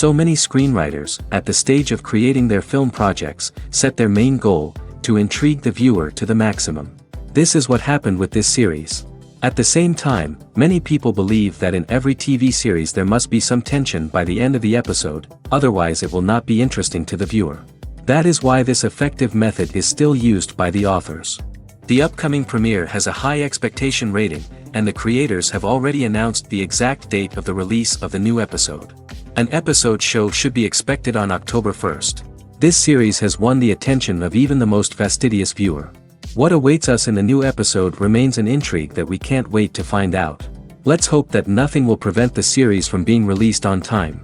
So many screenwriters, at the stage of creating their film projects, set their main goal, to intrigue the viewer to the maximum. This is what happened with this series. At the same time, many people believe that in every TV series there must be some tension by the end of the episode, otherwise it will not be interesting to the viewer. That is why this effective method is still used by the authors. The upcoming premiere has a high expectation rating, and the creators have already announced the exact date of the release of the new episode. An episode show should be expected on October 1st. This series has won the attention of even the most fastidious viewer. What awaits us in the new episode remains an intrigue that we can't wait to find out. Let's hope that nothing will prevent the series from being released on time.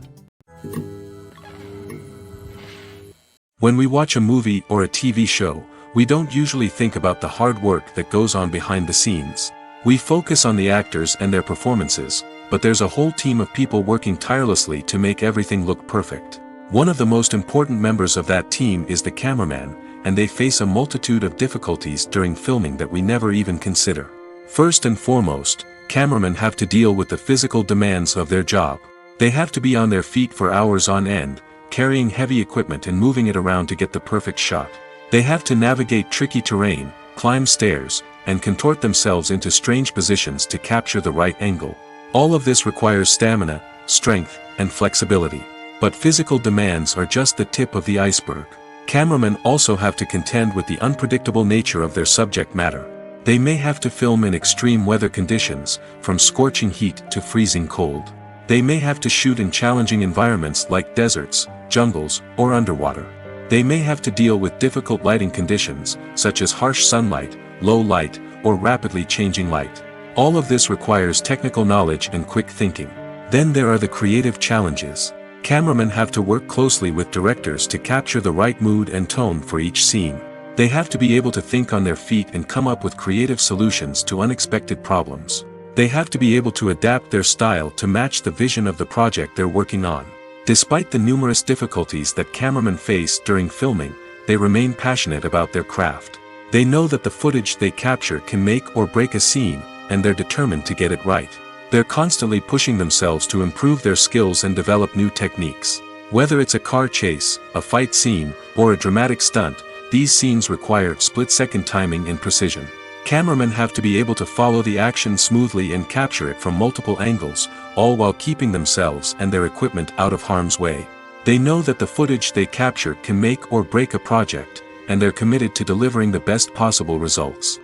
When we watch a movie or a TV show, we don't usually think about the hard work that goes on behind the scenes. We focus on the actors and their performances, but there's a whole team of people working tirelessly to make everything look perfect. One of the most important members of that team is the cameraman, and they face a multitude of difficulties during filming that we never even consider. First and foremost, cameramen have to deal with the physical demands of their job. They have to be on their feet for hours on end, carrying heavy equipment and moving it around to get the perfect shot. They have to navigate tricky terrain, climb stairs, and contort themselves into strange positions to capture the right angle. All of this requires stamina, strength, and flexibility. But physical demands are just the tip of the iceberg. Cameramen also have to contend with the unpredictable nature of their subject matter. They may have to film in extreme weather conditions, from scorching heat to freezing cold. They may have to shoot in challenging environments like deserts, jungles, or underwater. They may have to deal with difficult lighting conditions, such as harsh sunlight, low light, or rapidly changing light. All of this requires technical knowledge and quick thinking. Then there are the creative challenges. Cameramen have to work closely with directors to capture the right mood and tone for each scene. They have to be able to think on their feet and come up with creative solutions to unexpected problems. They have to be able to adapt their style to match the vision of the project they're working on. Despite the numerous difficulties that cameramen face during filming, they remain passionate about their craft. They know that the footage they capture can make or break a scene, and they're determined to get it right. They're constantly pushing themselves to improve their skills and develop new techniques. Whether it's a car chase, a fight scene, or a dramatic stunt, these scenes require split-second timing and precision. Cameramen have to be able to follow the action smoothly and capture it from multiple angles, all while keeping themselves and their equipment out of harm's way. They know that the footage they capture can make or break a project, and they're committed to delivering the best possible results.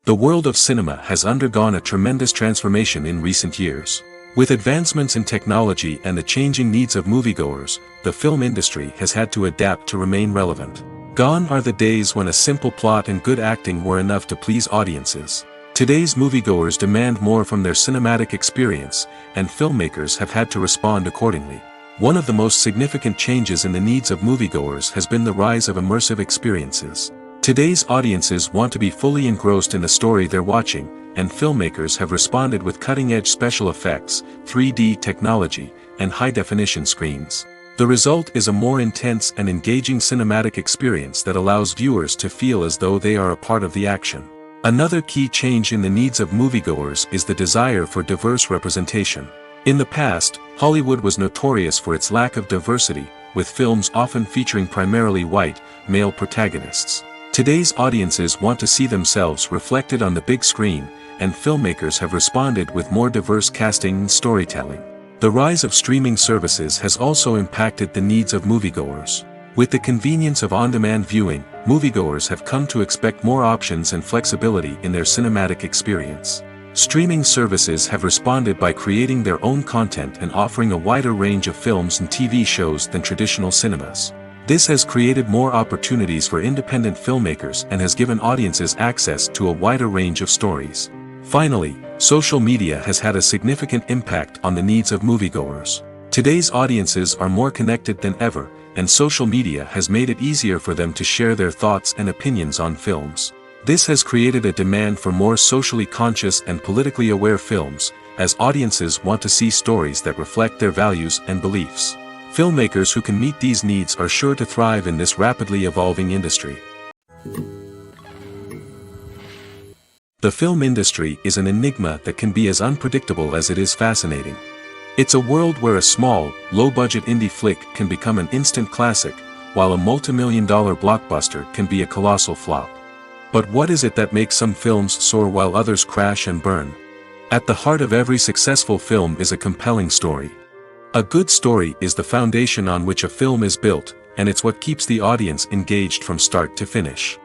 The world of cinema has undergone a tremendous transformation in recent years. With advancements in technology and the changing needs of moviegoers, the film industry has had to adapt to remain relevant. Gone are the days when a simple plot and good acting were enough to please audiences. Today's moviegoers demand more from their cinematic experience, and filmmakers have had to respond accordingly. One of the most significant changes in the needs of moviegoers has been the rise of immersive experiences. Today's audiences want to be fully engrossed in the story they're watching, and filmmakers have responded with cutting-edge special effects, 3D technology, and high-definition screens. The result is a more intense and engaging cinematic experience that allows viewers to feel as though they are a part of the action. Another key change in the needs of moviegoers is the desire for diverse representation. In the past, Hollywood was notorious for its lack of diversity, with films often featuring primarily white, male protagonists. Today's audiences want to see themselves reflected on the big screen, and filmmakers have responded with more diverse casting and storytelling. The rise of streaming services has also impacted the needs of moviegoers. With the convenience of on-demand viewing, moviegoers have come to expect more options and flexibility in their cinematic experience. Streaming services have responded by creating their own content and offering a wider range of films and TV shows than traditional cinemas. This has created more opportunities for independent filmmakers and has given audiences access to a wider range of stories. Finally, social media has had a significant impact on the needs of moviegoers. Today's audiences are more connected than ever, and social media has made it easier for them to share their thoughts and opinions on films. This has created a demand for more socially conscious and politically aware films, as audiences want to see stories that reflect their values and beliefs. Filmmakers who can meet these needs are sure to thrive in this rapidly evolving industry. The film industry is an enigma that can be as unpredictable as it is fascinating. It's a world where a small, low-budget indie flick can become an instant classic, while a multi-million-dollar blockbuster can be a colossal flop. But what is it that makes some films soar while others crash and burn? At the heart of every successful film is a compelling story. A good story is the foundation on which a film is built, and it's what keeps the audience engaged from start to finish.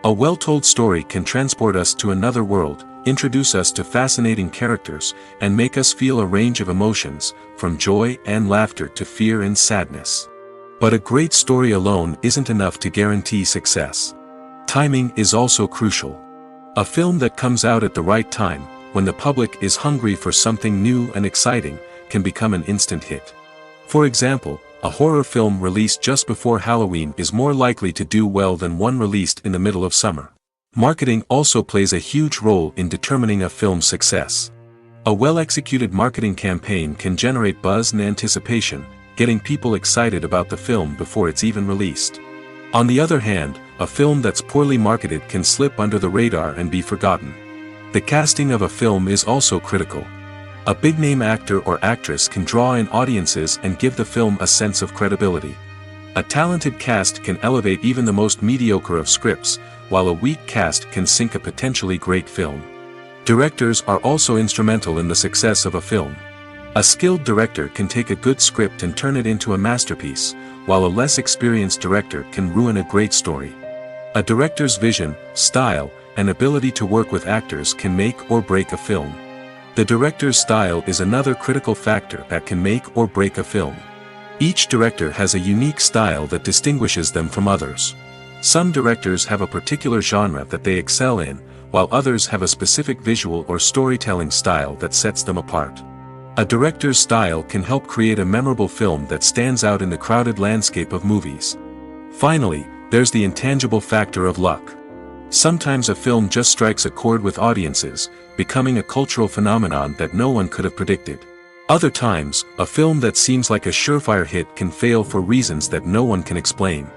A well-told story can transport us to another world, introduce us to fascinating characters, and make us feel a range of emotions, from joy and laughter to fear and sadness. But a great story alone isn't enough to guarantee success. Timing is also crucial. A film that comes out at the right time, when the public is hungry for something new and exciting, can become an instant hit. For example, a horror film released just before Halloween is more likely to do well than one released in the middle of summer. Marketing also plays a huge role in determining a film's success. A well-executed marketing campaign can generate buzz and anticipation, getting people excited about the film before it's even released. On the other hand, a film that's poorly marketed can slip under the radar and be forgotten. The casting of a film is also critical. A big-name actor or actress can draw in audiences and give the film a sense of credibility. A talented cast can elevate even the most mediocre of scripts, while a weak cast can sink a potentially great film. Directors are also instrumental in the success of a film. A skilled director can take a good script and turn it into a masterpiece, while a less experienced director can ruin a great story. A director's vision, style, and ability to work with actors can make or break a film. The director's style is another critical factor that can make or break a film. Each director has a unique style that distinguishes them from others. Some directors have a particular genre that they excel in, while others have a specific visual or storytelling style that sets them apart. A director's style can help create a memorable film that stands out in the crowded landscape of movies. Finally, there's the intangible factor of luck. Sometimes a film just strikes a chord with audiences, becoming a cultural phenomenon that no one could have predicted. Other times, a film that seems like a surefire hit can fail for reasons that no one can explain.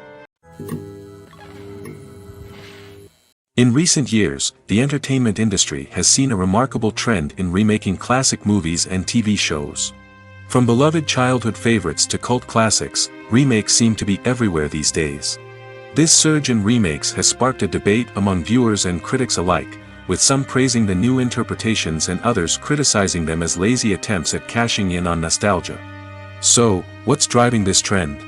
In recent years, the entertainment industry has seen a remarkable trend in remaking classic movies and TV shows. From beloved childhood favorites to cult classics, remakes seem to be everywhere these days. This surge in remakes has sparked a debate among viewers and critics alike, with some praising the new interpretations and others criticizing them as lazy attempts at cashing in on nostalgia. So, what's driving this trend?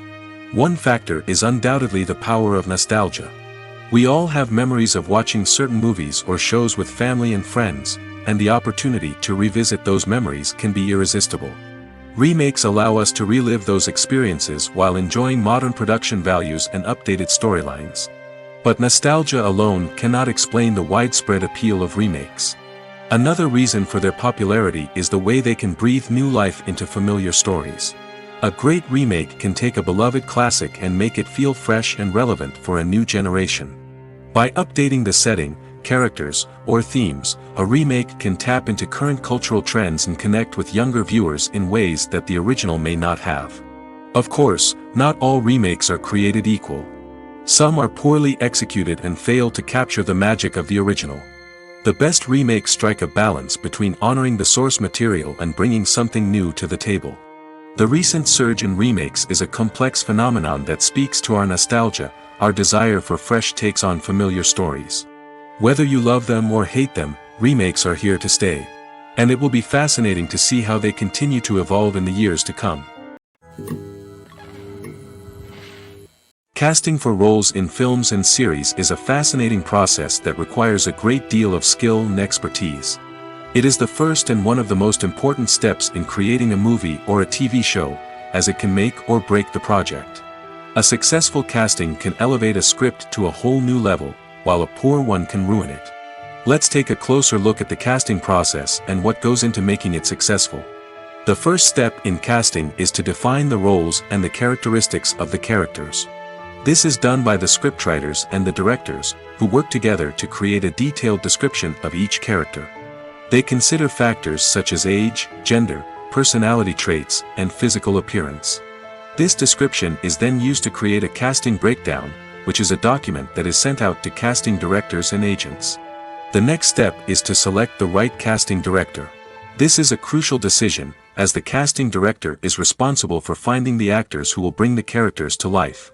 One factor is undoubtedly the power of nostalgia. We all have memories of watching certain movies or shows with family and friends, and the opportunity to revisit those memories can be irresistible. Remakes allow us to relive those experiences while enjoying modern production values and updated storylines. But nostalgia alone cannot explain the widespread appeal of remakes. Another reason for their popularity is the way they can breathe new life into familiar stories. A great remake can take a beloved classic and make it feel fresh and relevant for a new generation. By updating the setting, characters, or themes, a remake can tap into current cultural trends and connect with younger viewers in ways that the original may not have. Of course, not all remakes are created equal. Some are poorly executed and fail to capture the magic of the original. The best remakes strike a balance between honoring the source material and bringing something new to the table. The recent surge in remakes is a complex phenomenon that speaks to our nostalgia, our desire for fresh takes on familiar stories. Whether you love them or hate them, remakes are here to stay. And it will be fascinating to see how they continue to evolve in the years to come. Casting for roles in films and series is a fascinating process that requires a great deal of skill and expertise. It is the first and one of the most important steps in creating a movie or a TV show, as it can make or break the project. A successful casting can elevate a script to a whole new level, while a poor one can ruin it. Let's take a closer look at the casting process and what goes into making it successful. The first step in casting is to define the roles and the characteristics of the characters. This is done by the scriptwriters and the directors, who work together to create a detailed description of each character. They consider factors such as age, gender, personality traits, and physical appearance. This description is then used to create a casting breakdown, which is a document that is sent out to casting directors and agents. The next step is to select the right casting director. This is a crucial decision, as the casting director is responsible for finding the actors who will bring the characters to life.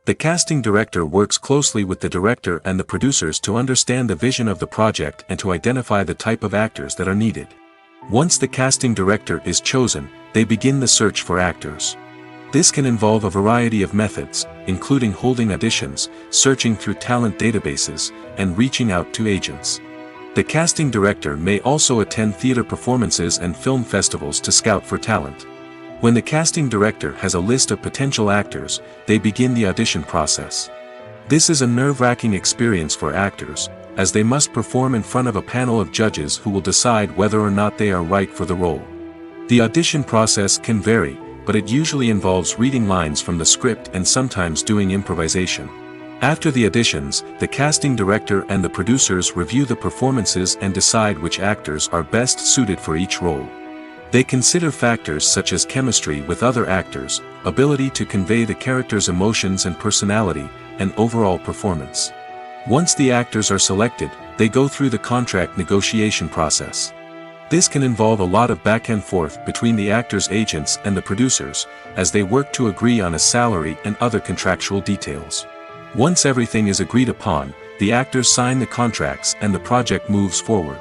The casting director works closely with the director and the producers to understand the vision of the project and to identify the type of actors that are needed. Once the casting director is chosen, they begin the search for actors. This can involve a variety of methods, including holding auditions, searching through talent databases, and reaching out to agents. The casting director may also attend theater performances and film festivals to scout for talent. When the casting director has a list of potential actors, they begin the audition process. This is a nerve-wracking experience for actors, as they must perform in front of a panel of judges who will decide whether or not they are right for the role. The audition process can vary, but it usually involves reading lines from the script and sometimes doing improvisation. After the auditions, the casting director and the producers review the performances and decide which actors are best suited for each role. They consider factors such as chemistry with other actors, ability to convey the character's emotions and personality, and overall performance. Once the actors are selected, they go through the contract negotiation process. This can involve a lot of back and forth between the actors' agents and the producers, as they work to agree on a salary and other contractual details. Once everything is agreed upon, the actors sign the contracts and the project moves forward.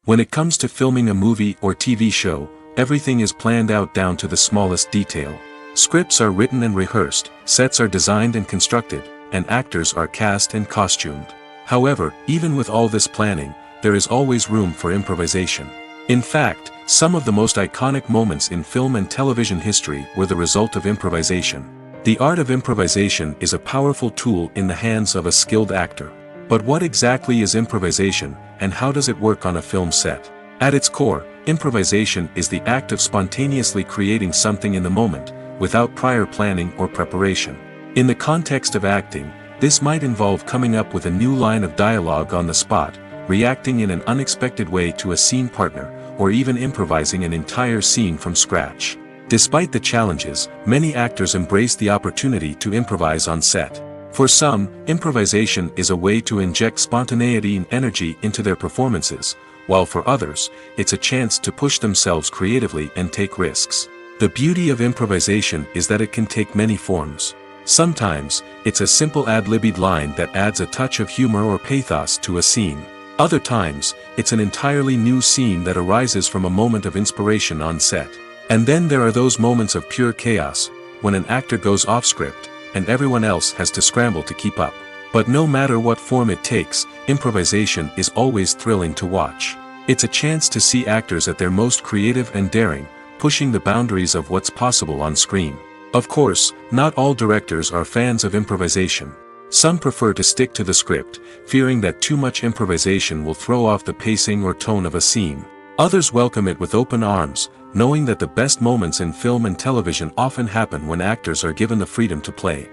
When it comes to filming a movie or TV show, everything is planned out down to the smallest detail. Scripts are written and rehearsed, sets are designed and constructed, and actors are cast and costumed. However, even with all this planning, there is always room for improvisation. In fact, some of the most iconic moments in film and television history were the result of improvisation. The art of improvisation is a powerful tool in the hands of a skilled actor. But what exactly is improvisation, and how does it work on a film set? At its core, improvisation is the act of spontaneously creating something in the moment, without prior planning or preparation. In the context of acting, this might involve coming up with a new line of dialogue on the spot, reacting in an unexpected way to a scene partner, or even improvising an entire scene from scratch. Despite the challenges, many actors embrace the opportunity to improvise on set. For some, improvisation is a way to inject spontaneity and energy into their performances, while for others, it's a chance to push themselves creatively and take risks. The beauty of improvisation is that it can take many forms. Sometimes, it's a simple ad-libbed line that adds a touch of humor or pathos to a scene. Other times, it's an entirely new scene that arises from a moment of inspiration on set. And then there are those moments of pure chaos, when an actor goes off script, and everyone else has to scramble to keep up. But no matter what form it takes, improvisation is always thrilling to watch. It's a chance to see actors at their most creative and daring, pushing the boundaries of what's possible on screen. Of course, not all directors are fans of improvisation. Some prefer to stick to the script, fearing that too much improvisation will throw off the pacing or tone of a scene. Others welcome it with open arms, knowing that the best moments in film and television often happen when actors are given the freedom to play.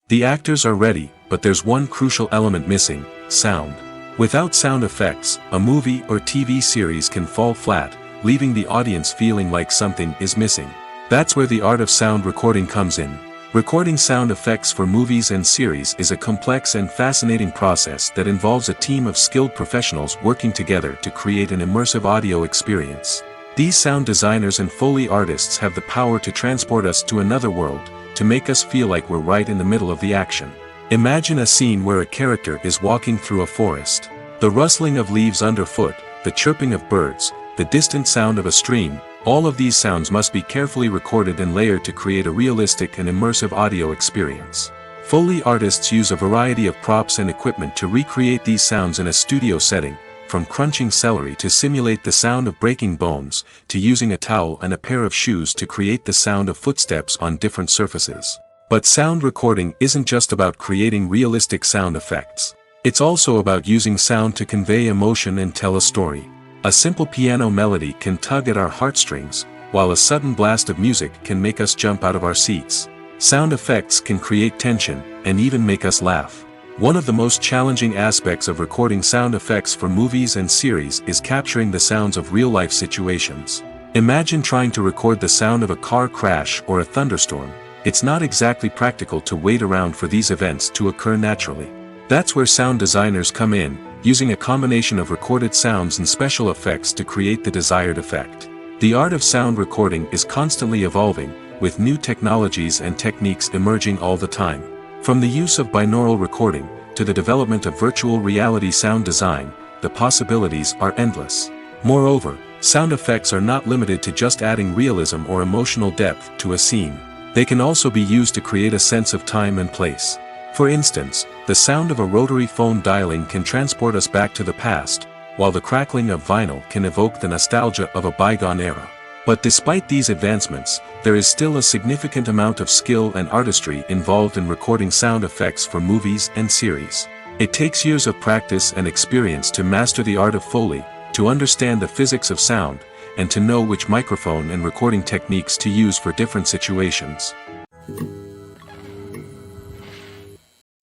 The actors are ready, but there's one crucial element missing: sound. Without sound effects, a movie or TV series can fall flat, leaving the audience feeling like something is missing. That's where the art of sound recording comes in. Recording sound effects for movies and series is a complex and fascinating process that involves a team of skilled professionals working together to create an immersive audio experience. These sound designers and Foley artists have the power to transport us to another world, to make us feel like we're right in the middle of the action. Imagine a scene where a character is walking through a forest. The rustling of leaves underfoot, the chirping of birds, the distant sound of a stream, all of these sounds must be carefully recorded and layered to create a realistic and immersive audio experience. Foley artists use a variety of props and equipment to recreate these sounds in a studio setting, from crunching celery to simulate the sound of breaking bones, to using a towel and a pair of shoes to create the sound of footsteps on different surfaces. But sound recording isn't just about creating realistic sound effects. It's also about using sound to convey emotion and tell a story. A simple piano melody can tug at our heartstrings, while a sudden blast of music can make us jump out of our seats. Sound effects can create tension, and even make us laugh. One of the most challenging aspects of recording sound effects for movies and series is capturing the sounds of real-life situations. Imagine trying to record the sound of a car crash or a thunderstorm. it's not exactly practical to wait around for these events to occur naturally. That's where sound designers come in, using a combination of recorded sounds and special effects to create the desired effect. The art of sound recording is constantly evolving, with new technologies and techniques emerging all the time. From the use of binaural recording, to the development of virtual reality sound design, the possibilities are endless. Moreover, sound effects are not limited to just adding realism or emotional depth to a scene. They can also be used to create a sense of time and place. For instance, the sound of a rotary phone dialing can transport us back to the past, while the crackling of vinyl can evoke the nostalgia of a bygone era. But despite these advancements, there is still a significant amount of skill and artistry involved in recording sound effects for movies and series. It takes years of practice and experience to master the art of Foley, to understand the physics of sound, and to know which microphone and recording techniques to use for different situations.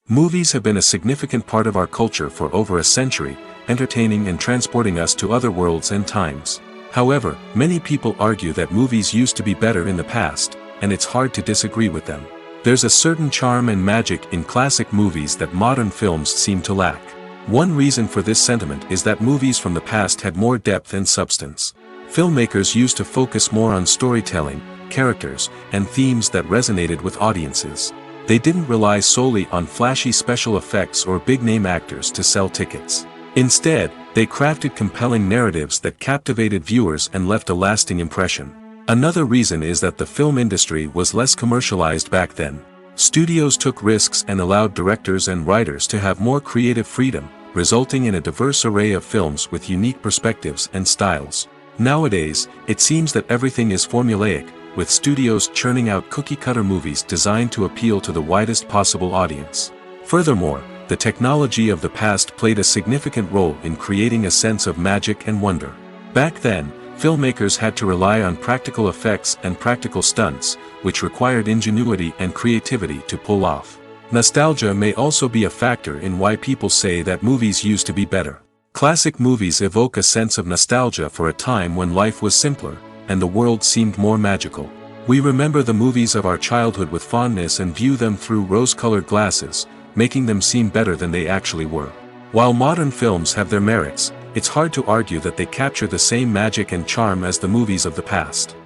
Movies have been a significant part of our culture for over a century, entertaining and transporting us to other worlds and times. However, many people argue that movies used to be better in the past, and it's hard to disagree with them. There's a certain charm and magic in classic movies that modern films seem to lack. One reason for this sentiment is that movies from the past had more depth and substance. Filmmakers used to focus more on storytelling, characters, and themes that resonated with audiences. They didn't rely solely on flashy special effects or big-name actors to sell tickets. Instead, they crafted compelling narratives that captivated viewers and left a lasting impression. Another reason is that the film industry was less commercialized back then. Studios took risks and allowed directors and writers to have more creative freedom, resulting in a diverse array of films with unique perspectives and styles. Nowadays, it seems that everything is formulaic, with studios churning out cookie-cutter movies designed to appeal to the widest possible audience. Furthermore, the technology of the past played a significant role in creating a sense of magic and wonder. Back then, filmmakers had to rely on practical effects and practical stunts, which required ingenuity and creativity to pull off. Nostalgia may also be a factor in why people say that movies used to be better. Classic movies evoke a sense of nostalgia for a time when life was simpler, and the world seemed more magical. We remember the movies of our childhood with fondness and view them through rose-colored glasses, making them seem better than they actually were. While modern films have their merits, it's hard to argue that they capture the same magic and charm as the movies of the past.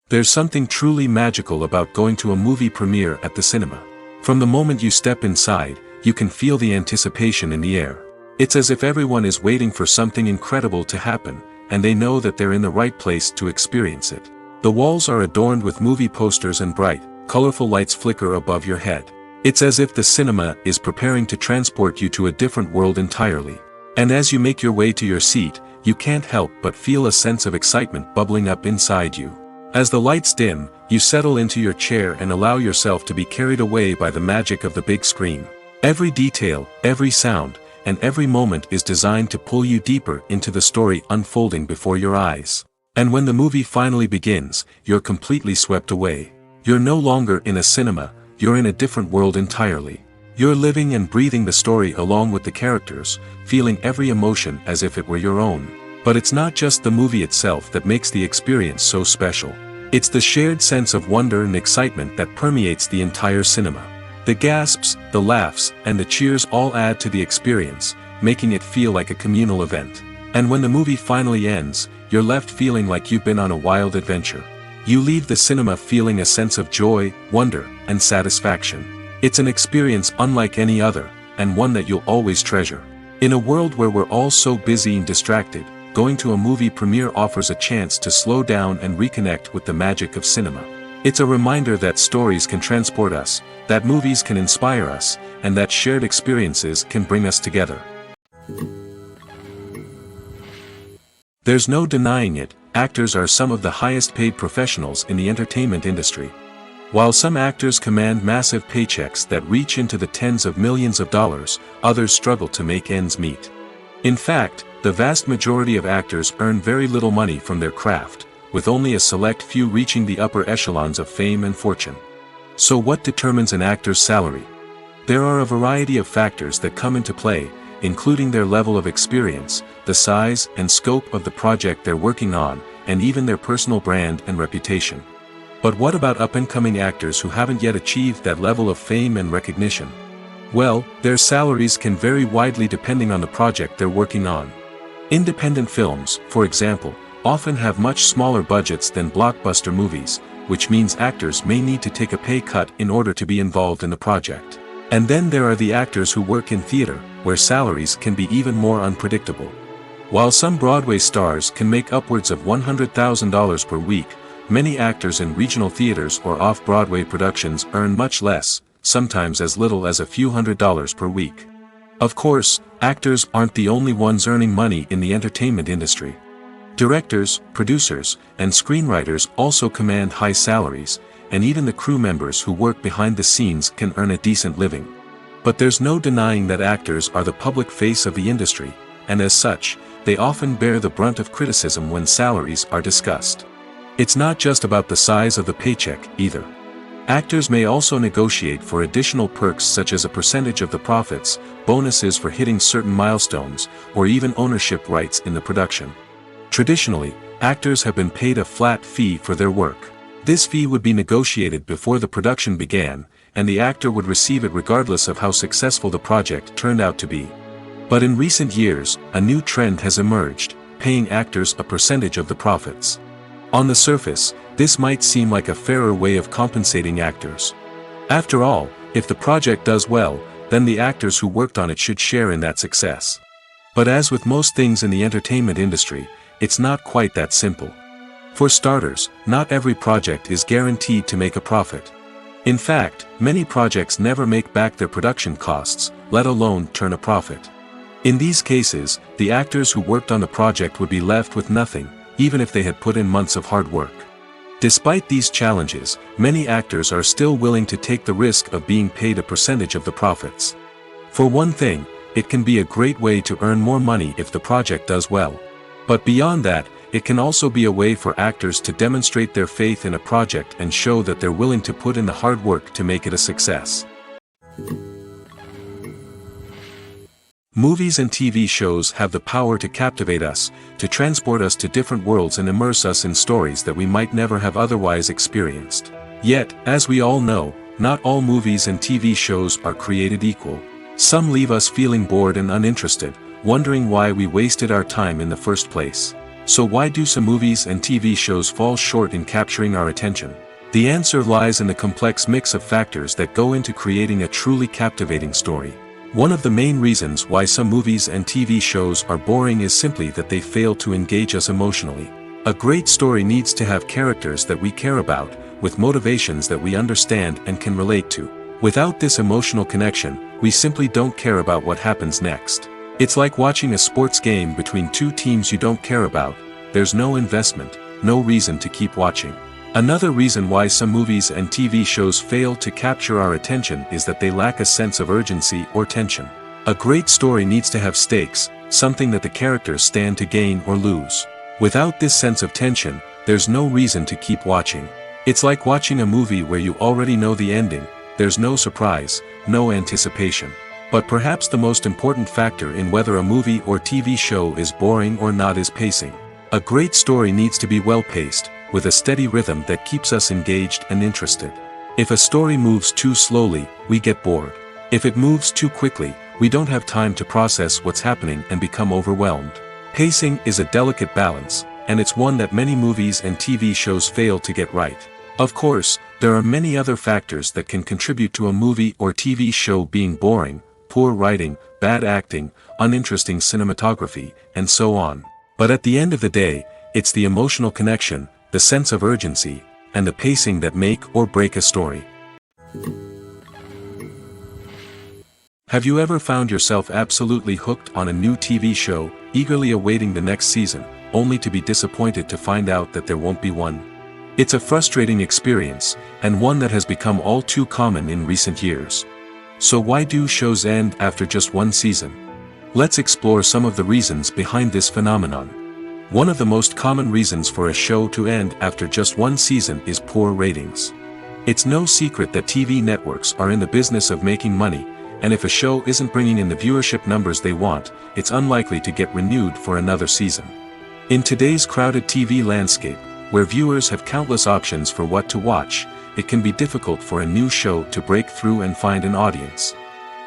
There's something truly magical about going to a movie premiere at the cinema. From the moment you step inside, you can feel the anticipation in the air. It's as if everyone is waiting for something incredible to happen, and they know that they're in the right place to experience it. The walls are adorned with movie posters and bright, colorful lights flicker above your head. It's as if the cinema is preparing to transport you to a different world entirely. And as you make your way to your seat, you can't help but feel a sense of excitement bubbling up inside you. As the lights dim, you settle into your chair and allow yourself to be carried away by the magic of the big screen. Every detail, every sound, and every moment is designed to pull you deeper into the story unfolding before your eyes. And when the movie finally begins, you're completely swept away. You're no longer in a cinema, you're in a different world entirely. You're living and breathing the story along with the characters, feeling every emotion as if it were your own. But it's not just the movie itself that makes the experience so special. It's the shared sense of wonder and excitement that permeates the entire cinema. The gasps, the laughs, and the cheers all add to the experience, making it feel like a communal event. And when the movie finally ends, you're left feeling like you've been on a wild adventure. You leave the cinema feeling a sense of joy, wonder, and satisfaction. It's an experience unlike any other, and one that you'll always treasure. In a world where we're all so busy and distracted, going to a movie premiere offers a chance to slow down and reconnect with the magic of cinema. It's a reminder that stories can transport us, that movies can inspire us, and that shared experiences can bring us together. There's no denying it, actors are some of the highest paid professionals in the entertainment industry. While some actors command massive paychecks that reach into the tens of millions of dollars, others struggle to make ends meet. In fact, the vast majority of actors earn very little money from their craft, with only a select few reaching the upper echelons of fame and fortune. So what determines an actor's salary? There are a variety of factors that come into play, including their level of experience, the size and scope of the project they're working on, and even their personal brand and reputation. But what about up-and-coming actors who haven't yet achieved that level of fame and recognition? Well, their salaries can vary widely depending on the project they're working on. Independent films, for example, often have much smaller budgets than blockbuster movies, which means actors may need to take a pay cut in order to be involved in the project. And then there are the actors who work in theater, where salaries can be even more unpredictable. While some Broadway stars can make upwards of $100,000 per week, many actors in regional theaters or off-Broadway productions earn much less, sometimes as little as a few $100s per week. Of course, actors aren't the only ones earning money in the entertainment industry. Directors, producers, and screenwriters also command high salaries, and even the crew members who work behind the scenes can earn a decent living. But there's no denying that actors are the public face of the industry, and as such, they often bear the brunt of criticism when salaries are discussed. It's not just about the size of the paycheck, either. Actors may also negotiate for additional perks such as a percentage of the profits, bonuses for hitting certain milestones, or even ownership rights in the production. Traditionally, actors have been paid a flat fee for their work. This fee would be negotiated before the production began, and the actor would receive it regardless of how successful the project turned out to be. But in recent years, a new trend has emerged, paying actors a percentage of the profits. On the surface, this might seem like a fairer way of compensating actors. After all, if the project does well, then the actors who worked on it should share in that success. But as with most things in the entertainment industry, it's not quite that simple. For starters, not every project is guaranteed to make a profit. In fact, many projects never make back their production costs, let alone turn a profit. In these cases, the actors who worked on the project would be left with nothing, even if they had put in months of hard work. Despite these challenges, many actors are still willing to take the risk of being paid a percentage of the profits. For one thing, it can be a great way to earn more money if the project does well. But beyond that, it can also be a way for actors to demonstrate their faith in a project and show that they're willing to put in the hard work to make it a success. Movies and TV shows have the power to captivate us, to transport us to different worlds and immerse us in stories that we might never have otherwise experienced. Yet, as we all know, not all movies and TV shows are created equal. Some leave us feeling bored and uninterested, wondering why we wasted our time in the first place. So why do some movies and TV shows fall short in capturing our attention? The answer lies in the complex mix of factors that go into creating a truly captivating story. One of the main reasons why some movies and TV shows are boring is simply that they fail to engage us emotionally. A great story needs to have characters that we care about, with motivations that we understand and can relate to. Without this emotional connection, we simply don't care about what happens next. It's like watching a sports game between two teams you don't care about. There's no investment, no reason to keep watching. Another reason why some movies and TV shows fail to capture our attention is that they lack a sense of urgency or tension. A great story needs to have stakes, something that the characters stand to gain or lose. Without this sense of tension, there's no reason to keep watching. It's like watching a movie where you already know the ending, there's no surprise, no anticipation. But perhaps the most important factor in whether a movie or TV show is boring or not is pacing. A great story needs to be well-paced, with a steady rhythm that keeps us engaged and interested. If a story moves too slowly, we get bored. If it moves too quickly, we don't have time to process what's happening and become overwhelmed. Pacing is a delicate balance, and it's one that many movies and TV shows fail to get right. Of course, there are many other factors that can contribute to a movie or TV show being boring: poor writing, bad acting, uninteresting cinematography, and so on. But at the end of the day, it's the emotional connection, the sense of urgency, and the pacing that make or break a story. Have you ever found yourself absolutely hooked on a new TV show, eagerly awaiting the next season, only to be disappointed to find out that there won't be one? It's a frustrating experience, and one that has become all too common in recent years. So why do shows end after just one season? Let's explore some of the reasons behind this phenomenon. One of the most common reasons for a show to end after just one season is poor ratings. It's no secret that TV networks are in the business of making money, and if a show isn't bringing in the viewership numbers they want, it's unlikely to get renewed for another season. In today's crowded TV landscape, where viewers have countless options for what to watch, it can be difficult for a new show to break through and find an audience.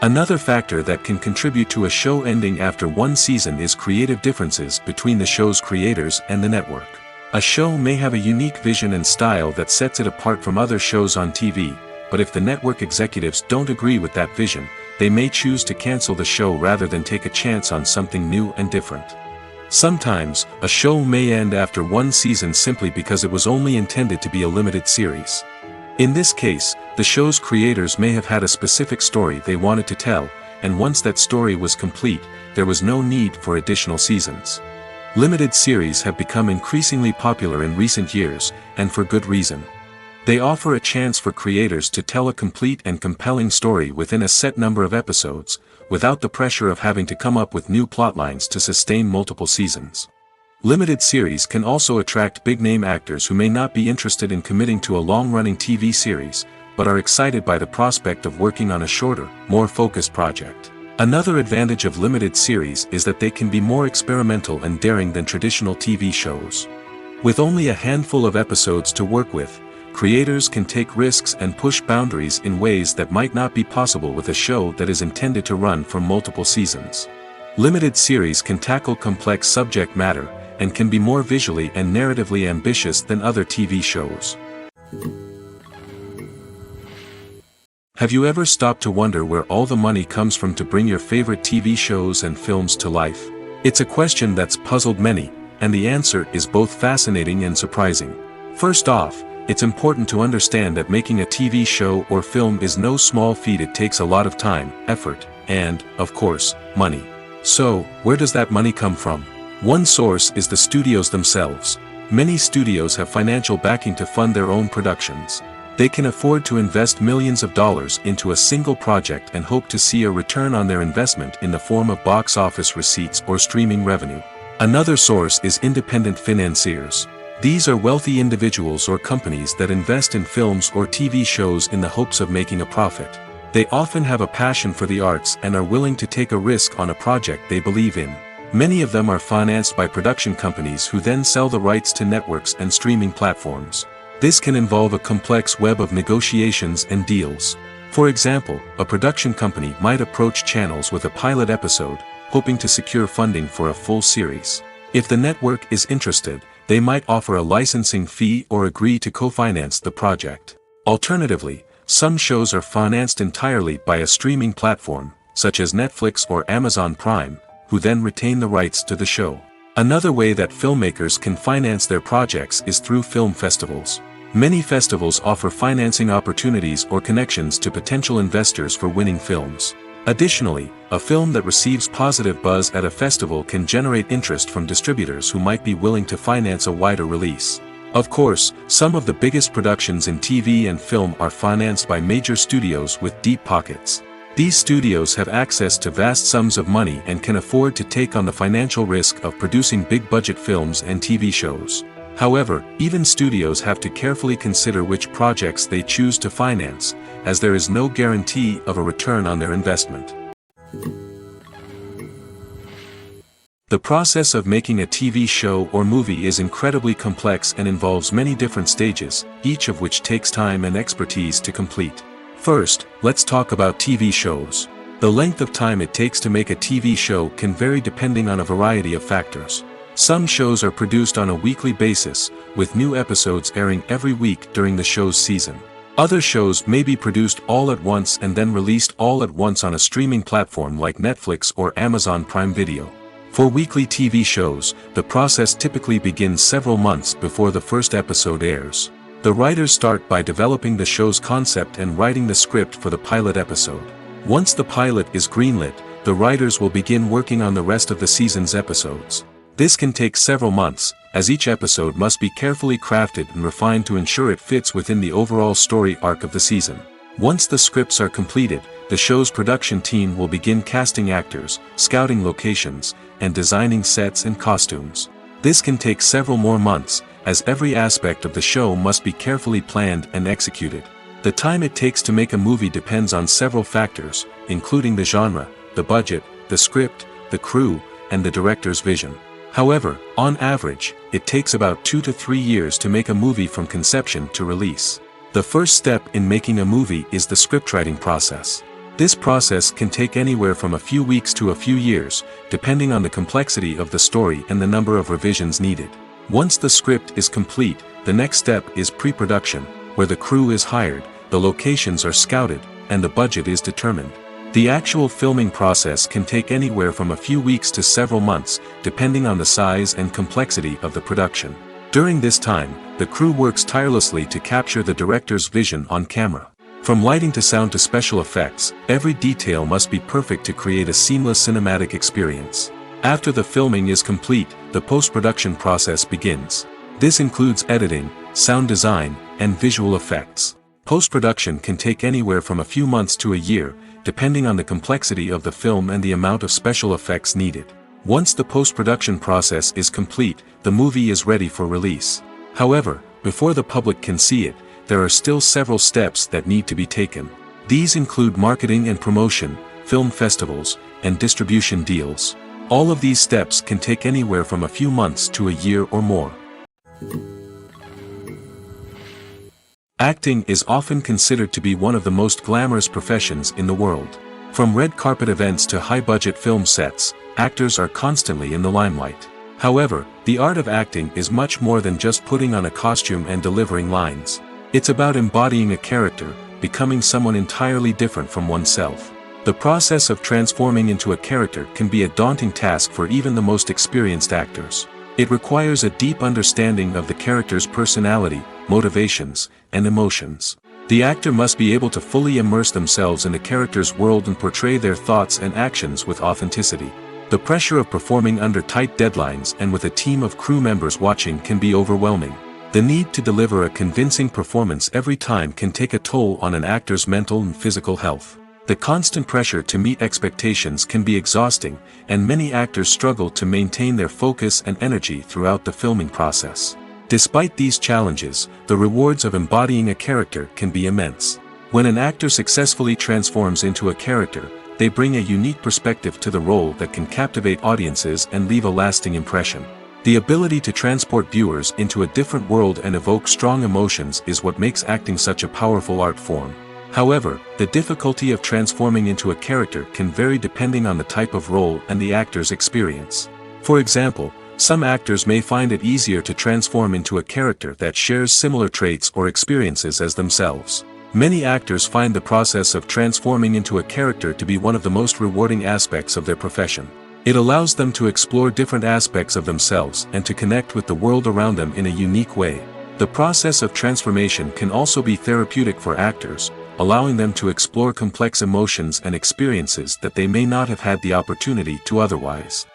Another factor that can contribute to a show ending after one season is creative differences between the show's creators and the network. A show may have a unique vision and style that sets it apart from other shows on TV, but if the network executives don't agree with that vision, they may choose to cancel the show rather than take a chance on something new and different. Sometimes, a show may end after one season simply because it was only intended to be a limited series. In this case, the show's creators may have had a specific story they wanted to tell, and once that story was complete, there was no need for additional seasons. Limited series have become increasingly popular in recent years, and for good reason. They offer a chance for creators to tell a complete and compelling story within a set number of episodes, without the pressure of having to come up with new plotlines to sustain multiple seasons. Limited series can also attract big-name actors who may not be interested in committing to a long-running TV series, but are excited by the prospect of working on a shorter, more focused project. Another advantage of limited series is that they can be more experimental and daring than traditional TV shows. With only a handful of episodes to work with, creators can take risks and push boundaries in ways that might not be possible with a show that is intended to run for multiple seasons. Limited series can tackle complex subject matter, and can be more visually and narratively ambitious than other TV shows. Have you ever stopped to wonder where all the money comes from to bring your favorite TV shows and films to life? It's a question that's puzzled many, and the answer is both fascinating and surprising. First off, it's important to understand that making a TV show or film is no small feat. It takes a lot of time, effort, and, of course, money. So, where does that money come from? One source is the studios themselves. Many studios have financial backing to fund their own productions. They can afford to invest millions of dollars into a single project and hope to see a return on their investment in the form of box office receipts or streaming revenue. Another source is independent financiers. These are wealthy individuals or companies that invest in films or TV shows in the hopes of making a profit. They often have a passion for the arts and are willing to take a risk on a project they believe in. Many of them are financed by production companies who then sell the rights to networks and streaming platforms. This can involve a complex web of negotiations and deals. For example, a production company might approach channels with a pilot episode, hoping to secure funding for a full series. If the network is interested, they might offer a licensing fee or agree to co-finance the project. Alternatively, some shows are financed entirely by a streaming platform, such as Netflix or Amazon Prime, who then retain the rights to the show. Another way that filmmakers can finance their projects is through film festivals. Many festivals offer financing opportunities or connections to potential investors for winning films. Additionally, a film that receives positive buzz at a festival can generate interest from distributors who might be willing to finance a wider release. Of course, some of the biggest productions in TV and film are financed by major studios with deep pockets. These studios have access to vast sums of money and can afford to take on the financial risk of producing big-budget films and TV shows. However, even studios have to carefully consider which projects they choose to finance, as there is no guarantee of a return on their investment. The process of making a TV show or movie is incredibly complex and involves many different stages, each of which takes time and expertise to complete. First, let's talk about TV shows. The length of time it takes to make a TV show can vary depending on a variety of factors. Some shows are produced on a weekly basis, with new episodes airing every week during the show's season. Other shows may be produced all at once and then released all at once on a streaming platform like Netflix or Amazon Prime Video. For weekly TV shows, the process typically begins several months before the first episode airs. The writers start by developing the show's concept and writing the script for the pilot episode. Once the pilot is greenlit, the writers will begin working on the rest of the season's episodes. This can take several months, as each episode must be carefully crafted and refined to ensure it fits within the overall story arc of the season. Once the scripts are completed, the show's production team will begin casting actors, scouting locations, and designing sets and costumes. This can take several more months, as every aspect of the show must be carefully planned and executed. The time it takes to make a movie depends on several factors, including the genre, the budget, the script, the crew, and the director's vision. However, on average, it takes about 2 to 3 years to make a movie from conception to release. The first step in making a movie is the scriptwriting process. This process can take anywhere from a few weeks to a few years, depending on the complexity of the story and the number of revisions needed. Once the script is complete, the next step is pre-production, where the crew is hired, the locations are scouted, and the budget is determined. The actual filming process can take anywhere from a few weeks to several months, depending on the size and complexity of the production. During this time, the crew works tirelessly to capture the director's vision on camera. From lighting to sound to special effects, every detail must be perfect to create a seamless cinematic experience. After the filming is complete, the post-production process begins. This includes editing, sound design, and visual effects. Post-production can take anywhere from a few months to a year, depending on the complexity of the film and the amount of special effects needed. Once the post-production process is complete, the movie is ready for release. However, before the public can see it, there are still several steps that need to be taken. These include marketing and promotion, film festivals, and distribution deals. All of these steps can take anywhere from a few months to a year or more. Acting is often considered to be one of the most glamorous professions in the world. From red carpet events to high-budget film sets, actors are constantly in the limelight. However, the art of acting is much more than just putting on a costume and delivering lines. It's about embodying a character, becoming someone entirely different from oneself. The process of transforming into a character can be a daunting task for even the most experienced actors. It requires a deep understanding of the character's personality, motivations, and emotions. The actor must be able to fully immerse themselves in the character's world and portray their thoughts and actions with authenticity. The pressure of performing under tight deadlines and with a team of crew members watching can be overwhelming. The need to deliver a convincing performance every time can take a toll on an actor's mental and physical health. The constant pressure to meet expectations can be exhausting, and many actors struggle to maintain their focus and energy throughout the filming process. Despite these challenges, the rewards of embodying a character can be immense. When an actor successfully transforms into a character, they bring a unique perspective to the role that can captivate audiences and leave a lasting impression. The ability to transport viewers into a different world and evoke strong emotions is what makes acting such a powerful art form. However, the difficulty of transforming into a character can vary depending on the type of role and the actor's experience. For example, some actors may find it easier to transform into a character that shares similar traits or experiences as themselves. Many actors find the process of transforming into a character to be one of the most rewarding aspects of their profession. It allows them to explore different aspects of themselves and to connect with the world around them in a unique way. The process of transformation can also be therapeutic for actors, allowing them to explore complex emotions and experiences that they may not have had the opportunity to otherwise.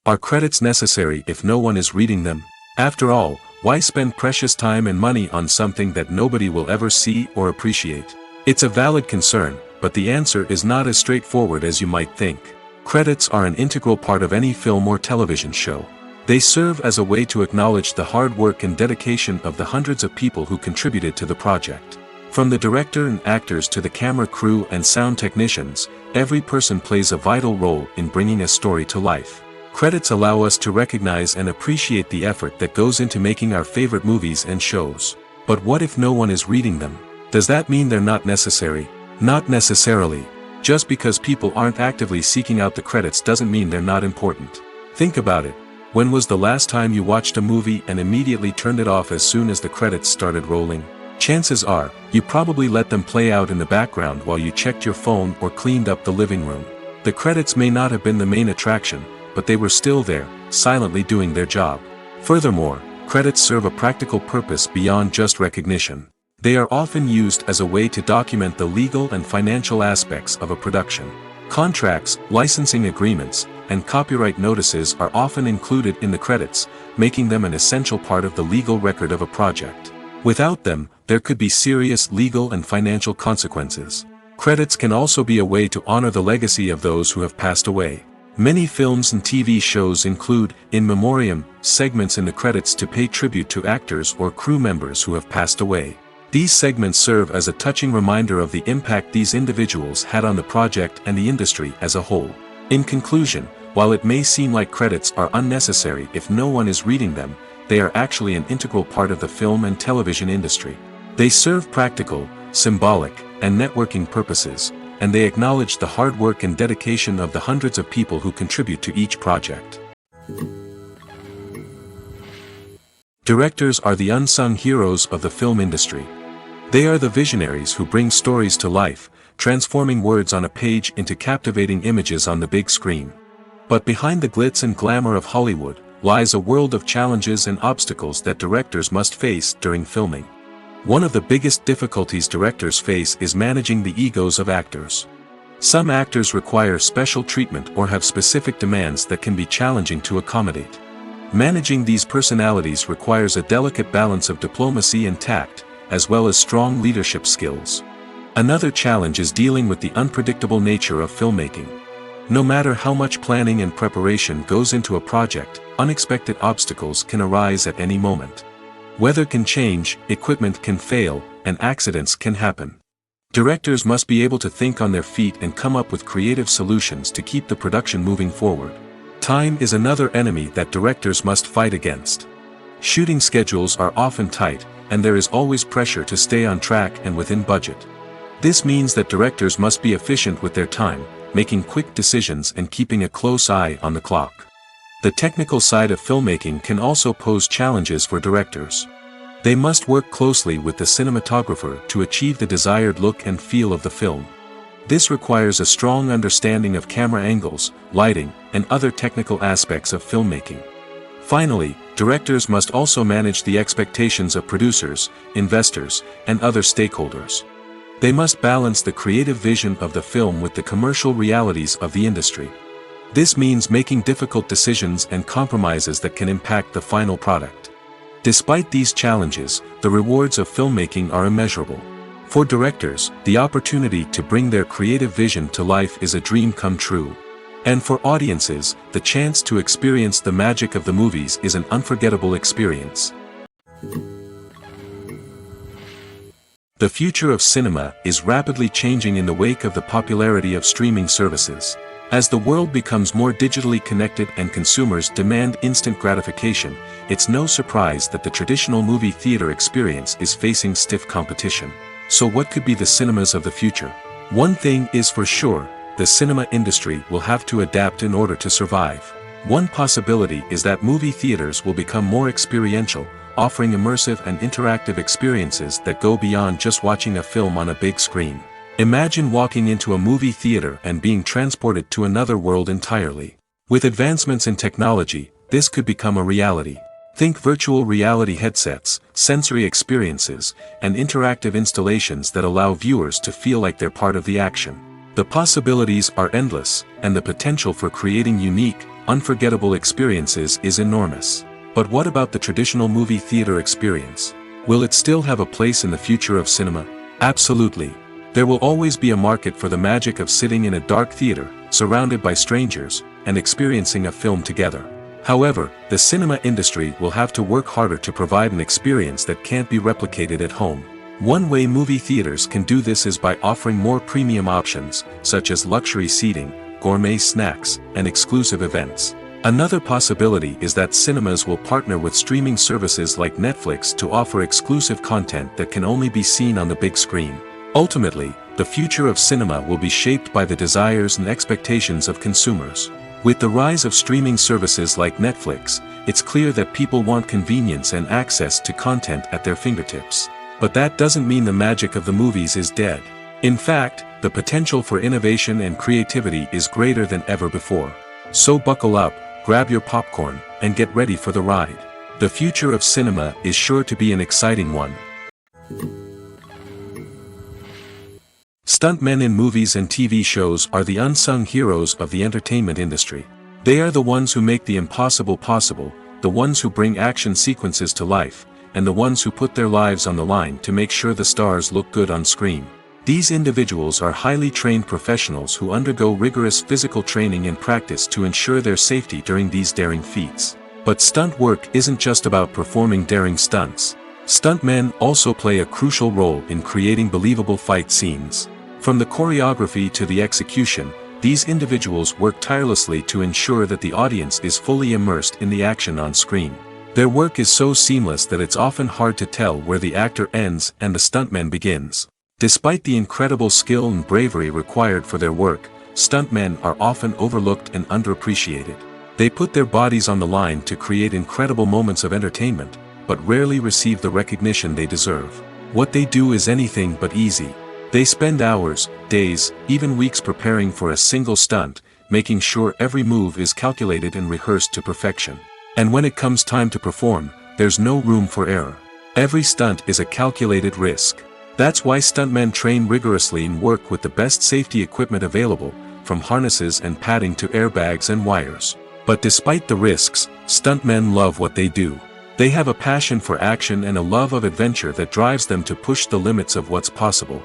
Are credits necessary if no one is reading them? After all, why spend precious time and money on something that nobody will ever see or appreciate? It's a valid concern, but the answer is not as straightforward as you might think. Credits are an integral part of any film or television show. They serve as a way to acknowledge the hard work and dedication of the hundreds of people who contributed to the project. From the director and actors to the camera crew and sound technicians, every person plays a vital role in bringing a story to life. Credits allow us to recognize and appreciate the effort that goes into making our favorite movies and shows. But what if no one is reading them? Does that mean they're not necessary? Not necessarily. Just because people aren't actively seeking out the credits doesn't mean they're not important. Think about it. When was the last time you watched a movie and immediately turned it off as soon as the credits started rolling? Chances are, you probably let them play out in the background while you checked your phone or cleaned up the living room. The credits may not have been the main attraction, but they were still there, silently doing their job. Furthermore, credits serve a practical purpose beyond just recognition. They are often used as a way to document the legal and financial aspects of a production. Contracts, licensing agreements, and copyright notices are often included in the credits, making them an essential part of the legal record of a project. Without them, there could be serious legal and financial consequences. Credits can also be a way to honor the legacy of those who have passed away. Many films and TV shows include, in memoriam, segments in the credits to pay tribute to actors or crew members who have passed away. These segments serve as a touching reminder of the impact these individuals had on the project and the industry as a whole. In conclusion, while it may seem like credits are unnecessary if no one is reading them, they are actually an integral part of the film and television industry. They serve practical, symbolic, and networking purposes, and they acknowledge the hard work and dedication of the hundreds of people who contribute to each project. Directors are the unsung heroes of the film industry. They are the visionaries who bring stories to life, transforming words on a page into captivating images on the big screen. But behind the glitz and glamour of Hollywood lies a world of challenges and obstacles that directors must face during filming. One of the biggest difficulties directors face is managing the egos of actors. Some actors require special treatment or have specific demands that can be challenging to accommodate. Managing these personalities requires a delicate balance of diplomacy and tact, as well as strong leadership skills. Another challenge is dealing with the unpredictable nature of filmmaking. No matter how much planning and preparation goes into a project, unexpected obstacles can arise at any moment. Weather can change, equipment can fail, and accidents can happen. Directors must be able to think on their feet and come up with creative solutions to keep the production moving forward. Time is another enemy that directors must fight against. Shooting schedules are often tight, and there is always pressure to stay on track and within budget. This means that directors must be efficient with their time, making quick decisions and keeping a close eye on the clock. The technical side of filmmaking can also pose challenges for directors. They must work closely with the cinematographer to achieve the desired look and feel of the film. This requires a strong understanding of camera angles, lighting, and other technical aspects of filmmaking. Finally, directors must also manage the expectations of producers, investors, and other stakeholders. They must balance the creative vision of the film with the commercial realities of the industry. This means making difficult decisions and compromises that can impact the final product. Despite these challenges, the rewards of filmmaking are immeasurable. For directors, the opportunity to bring their creative vision to life is a dream come true. And for audiences, the chance to experience the magic of the movies is an unforgettable experience. The future of cinema is rapidly changing in the wake of the popularity of streaming services. As the world becomes more digitally connected and consumers demand instant gratification, it's no surprise that the traditional movie theater experience is facing stiff competition. So what could be the cinemas of the future? One thing is for sure, the cinema industry will have to adapt in order to survive. One possibility is that movie theaters will become more experiential, offering immersive and interactive experiences that go beyond just watching a film on a big screen. Imagine walking into a movie theater and being transported to another world entirely. With advancements in technology, this could become a reality. Think virtual reality headsets, sensory experiences, and interactive installations that allow viewers to feel like they're part of the action. The possibilities are endless, and the potential for creating unique, unforgettable experiences is enormous. But what about the traditional movie theater experience? Will it still have a place in the future of cinema? Absolutely. There will always be a market for the magic of sitting in a dark theater, surrounded by strangers, and experiencing a film together. However, the cinema industry will have to work harder to provide an experience that can't be replicated at home. One way movie theaters can do this is by offering more premium options, such as luxury seating, gourmet snacks, and exclusive events. Another possibility is that cinemas will partner with streaming services like Netflix to offer exclusive content that can only be seen on the big screen. Ultimately, the future of cinema will be shaped by the desires and expectations of consumers. With the rise of streaming services like Netflix, it's clear that people want convenience and access to content at their fingertips. But that doesn't mean the magic of the movies is dead. In fact, the potential for innovation and creativity is greater than ever before. So buckle up, grab your popcorn, and get ready for the ride. The future of cinema is sure to be an exciting one. Stuntmen in movies and TV shows are the unsung heroes of the entertainment industry. They are the ones who make the impossible possible, the ones who bring action sequences to life, and the ones who put their lives on the line to make sure the stars look good on screen. These individuals are highly trained professionals who undergo rigorous physical training and practice to ensure their safety during these daring feats. But stunt work isn't just about performing daring stunts. Stuntmen also play a crucial role in creating believable fight scenes. From the choreography to the execution, These individuals work tirelessly to ensure that the audience is fully immersed in the action on screen. Their work is so seamless that it's often hard to tell where the actor ends and the stuntman begins. Despite the incredible skill and bravery required for their work, stuntmen are often overlooked and underappreciated. They put their bodies on the line to create incredible moments of entertainment, but rarely receive the recognition they deserve. What they do is anything but easy. They spend hours, days, even weeks preparing for a single stunt, making sure every move is calculated and rehearsed to perfection. And when it comes time to perform, there's no room for error. Every stunt is a calculated risk. That's why stuntmen train rigorously and work with the best safety equipment available, from harnesses and padding to airbags and wires. But despite the risks, stuntmen love what they do. They have a passion for action and a love of adventure that drives them to push the limits of what's possible.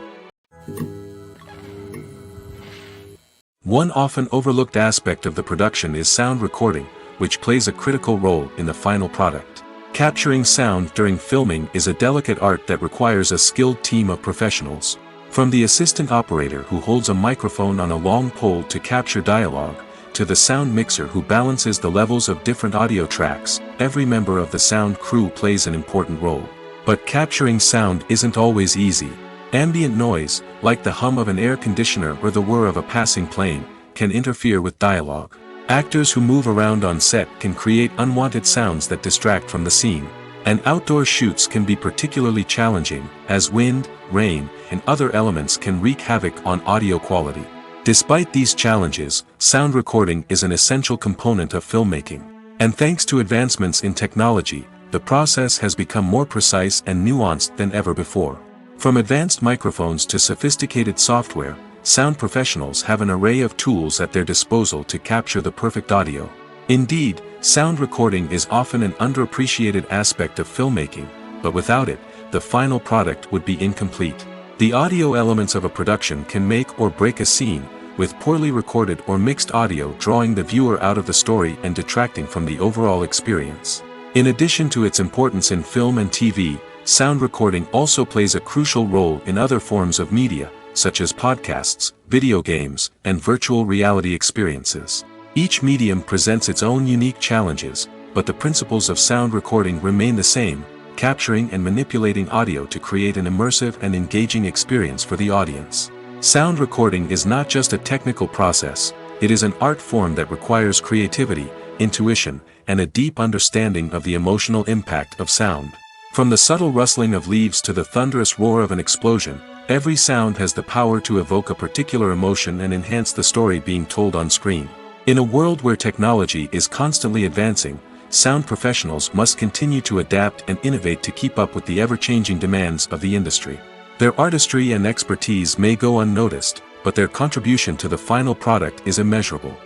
One often overlooked aspect of the production is sound recording, which plays a critical role in the final product. Capturing sound during filming is a delicate art that requires a skilled team of professionals. From the assistant operator who holds a microphone on a long pole to capture dialogue, to the sound mixer who balances the levels of different audio tracks, every member of the sound crew plays an important role. But capturing sound isn't always easy. Ambient noise, like the hum of an air conditioner or the whir of a passing plane, can interfere with dialogue. Actors who move around on set can create unwanted sounds that distract from the scene. And outdoor shoots can be particularly challenging, as wind, rain, and other elements can wreak havoc on audio quality. Despite these challenges, sound recording is an essential component of filmmaking. And thanks to advancements in technology, the process has become more precise and nuanced than ever before. From advanced microphones to sophisticated software, sound professionals have an array of tools at their disposal to capture the perfect audio. Indeed, sound recording is often an underappreciated aspect of filmmaking, but without it, the final product would be incomplete. The audio elements of a production can make or break a scene, with poorly recorded or mixed audio drawing the viewer out of the story and detracting from the overall experience. In addition to its importance in film and TV, sound recording also plays a crucial role in other forms of media, such as podcasts, video games, and virtual reality experiences. Each medium presents its own unique challenges, but the principles of sound recording remain the same: capturing and manipulating audio to create an immersive and engaging experience for the audience. Sound recording is not just a technical process, it is an art form that requires creativity, intuition, and a deep understanding of the emotional impact of sound. From the subtle rustling of leaves to the thunderous roar of an explosion, every sound has the power to evoke a particular emotion and enhance the story being told on screen. In a world where technology is constantly advancing, sound professionals must continue to adapt and innovate to keep up with the ever-changing demands of the industry. Their artistry and expertise may go unnoticed, but their contribution to the final product is immeasurable.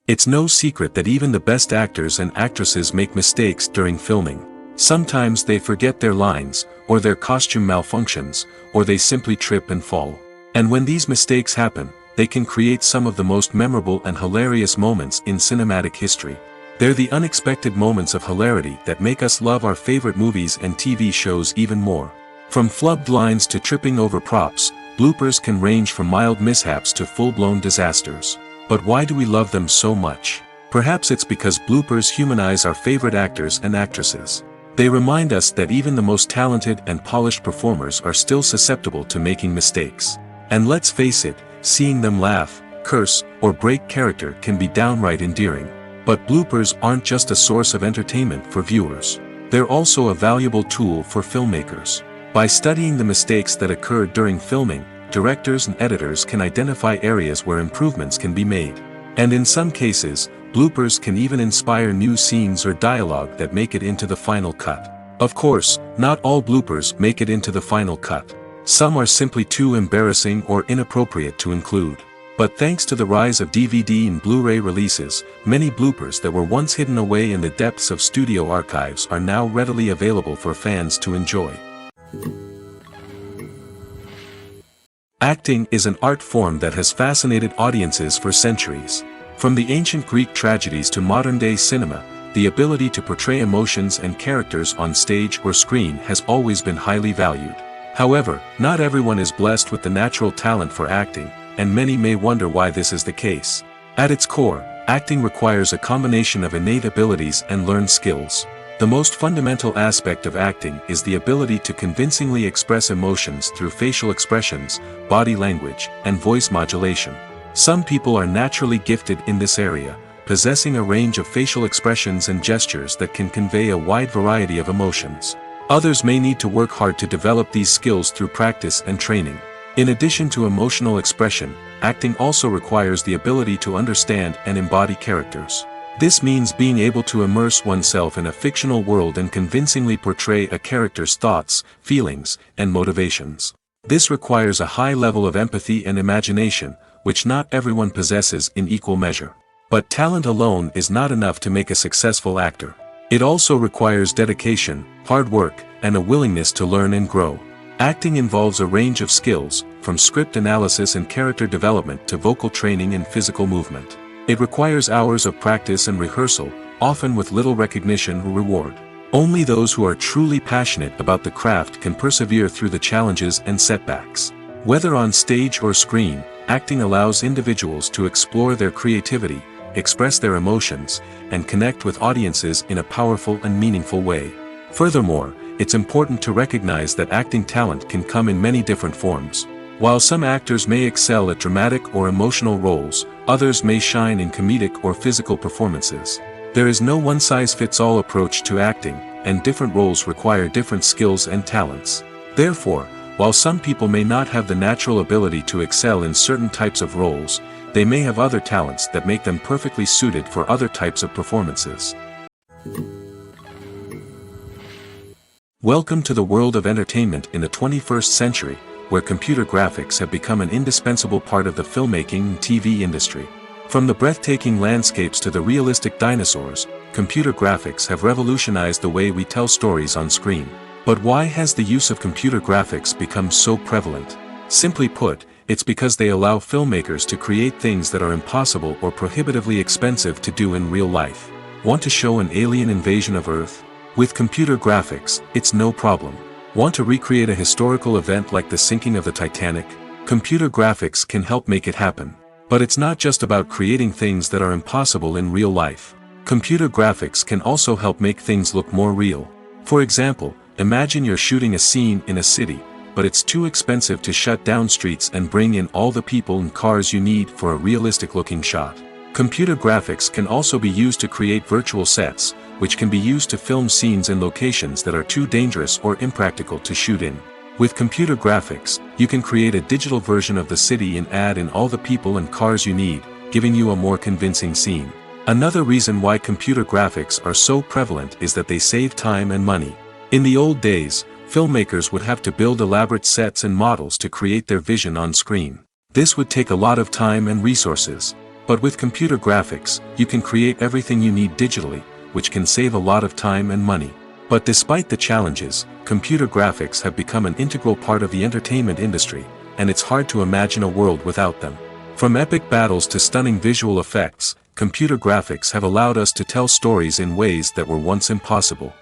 It's no secret that even the best actors and actresses make mistakes during filming. Sometimes they forget their lines, or their costume malfunctions, or they simply trip and fall. And when these mistakes happen, they can create some of the most memorable and hilarious moments in cinematic history. They're the unexpected moments of hilarity that make us love our favorite movies and TV shows even more. From flubbed lines to tripping over props, bloopers can range from mild mishaps to full-blown disasters. But why do we love them so much? Perhaps it's because bloopers humanize our favorite actors and actresses. They remind us that even the most talented and polished performers are still susceptible to making mistakes. And let's face it, seeing them laugh, curse, or break character can be downright endearing. But bloopers aren't just a source of entertainment for viewers. They're also a valuable tool for filmmakers. By studying the mistakes that occurred during filming, directors and editors can identify areas where improvements can be made. And in some cases, bloopers can even inspire new scenes or dialogue that make it into the final cut. Of course, not all bloopers make it into the final cut. Some are simply too embarrassing or inappropriate to include. But thanks to the rise of DVD and Blu-ray releases, many bloopers that were once hidden away in the depths of studio archives are now readily available for fans to enjoy. Acting is an art form that has fascinated audiences for centuries. From the ancient Greek tragedies to modern-day cinema, the ability to portray emotions and characters on stage or screen has always been highly valued. However, not everyone is blessed with the natural talent for acting, and many may wonder why this is the case. At its core, acting requires a combination of innate abilities and learned skills. The most fundamental aspect of acting is the ability to convincingly express emotions through facial expressions, body language, and voice modulation. Some people are naturally gifted in this area, possessing a range of facial expressions and gestures that can convey a wide variety of emotions. Others may need to work hard to develop these skills through practice and training. In addition to emotional expression, acting also requires the ability to understand and embody characters. This means being able to immerse oneself in a fictional world and convincingly portray a character's thoughts, feelings, and motivations. This requires a high level of empathy and imagination, which not everyone possesses in equal measure. But talent alone is not enough to make a successful actor. It also requires dedication, hard work, and a willingness to learn and grow. Acting involves a range of skills, from script analysis and character development to vocal training and physical movement. It requires hours of practice and rehearsal, often with little recognition or reward. Only those who are truly passionate about the craft can persevere through the challenges and setbacks. Whether on stage or screen, acting allows individuals to explore their creativity, express their emotions, and connect with audiences in a powerful and meaningful way. Furthermore, it's important to recognize that acting talent can come in many different forms. While some actors may excel at dramatic or emotional roles, others may shine in comedic or physical performances. There is no one-size-fits-all approach to acting, and different roles require different skills and talents. Therefore, while some people may not have the natural ability to excel in certain types of roles, they may have other talents that make them perfectly suited for other types of performances. Welcome to the world of entertainment in the 21st century, where computer graphics have become an indispensable part of the filmmaking and TV industry. From the breathtaking landscapes to the realistic dinosaurs, computer graphics have revolutionized the way we tell stories on screen. But why has the use of computer graphics become so prevalent? Simply put, it's because they allow filmmakers to create things that are impossible or prohibitively expensive to do in real life. Want to show an alien invasion of Earth? With computer graphics, it's no problem. Want to recreate a historical event like the sinking of the Titanic? Computer graphics can help make it happen. But it's not just about creating things that are impossible in real life. Computer graphics can also help make things look more real. For example, imagine you're shooting a scene in a city, but it's too expensive to shut down streets and bring in all the people and cars you need for a realistic-looking shot. Computer graphics can also be used to create virtual sets, which can be used to film scenes in locations that are too dangerous or impractical to shoot in. With computer graphics, you can create a digital version of the city and add in all the people and cars you need, giving you a more convincing scene. Another reason why computer graphics are so prevalent is that they save time and money. In the old days, filmmakers would have to build elaborate sets and models to create their vision on screen. This would take a lot of time and resources. But with computer graphics, you can create everything you need digitally, which can save a lot of time and money. But despite the challenges, computer graphics have become an integral part of the entertainment industry, and it's hard to imagine a world without them. From epic battles to stunning visual effects, computer graphics have allowed us to tell stories in ways that were once impossible.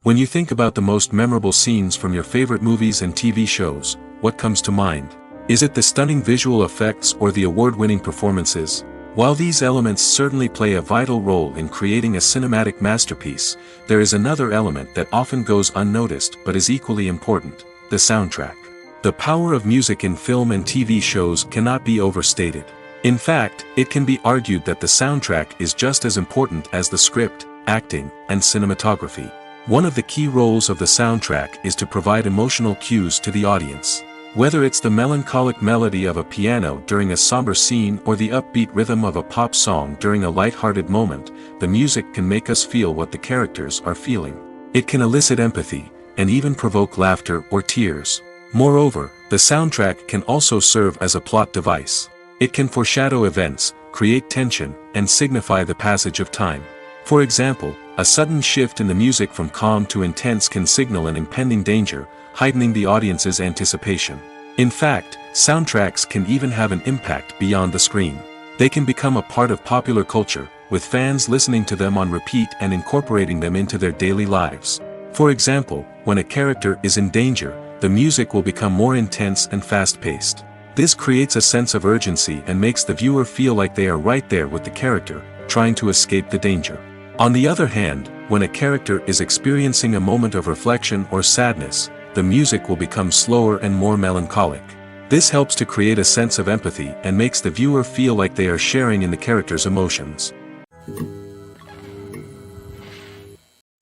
When you think about the most memorable scenes from your favorite movies and TV shows, what comes to mind? Is it the stunning visual effects or the award-winning performances? While these elements certainly play a vital role in creating a cinematic masterpiece, there is another element that often goes unnoticed but is equally important: the soundtrack. The power of music in film and TV shows cannot be overstated. In fact, it can be argued that the soundtrack is just as important as the script, acting, and cinematography. One of the key roles of the soundtrack is to provide emotional cues to the audience. Whether it's the melancholic melody of a piano during a somber scene or the upbeat rhythm of a pop song during a light-hearted moment, the music can make us feel what the characters are feeling. It can elicit empathy, and even provoke laughter or tears. Moreover, the soundtrack can also serve as a plot device. It can foreshadow events, create tension, and signify the passage of time. For example, a sudden shift in the music from calm to intense can signal an impending danger, heightening the audience's anticipation. In fact, soundtracks can even have an impact beyond the screen. They can become a part of popular culture, with fans listening to them on repeat and incorporating them into their daily lives. For example, when a character is in danger, the music will become more intense and fast-paced. This creates a sense of urgency and makes the viewer feel like they are right there with the character, trying to escape the danger. On the other hand, when a character is experiencing a moment of reflection or sadness, the music will become slower and more melancholic. This helps to create a sense of empathy and makes the viewer feel like they are sharing in the character's emotions.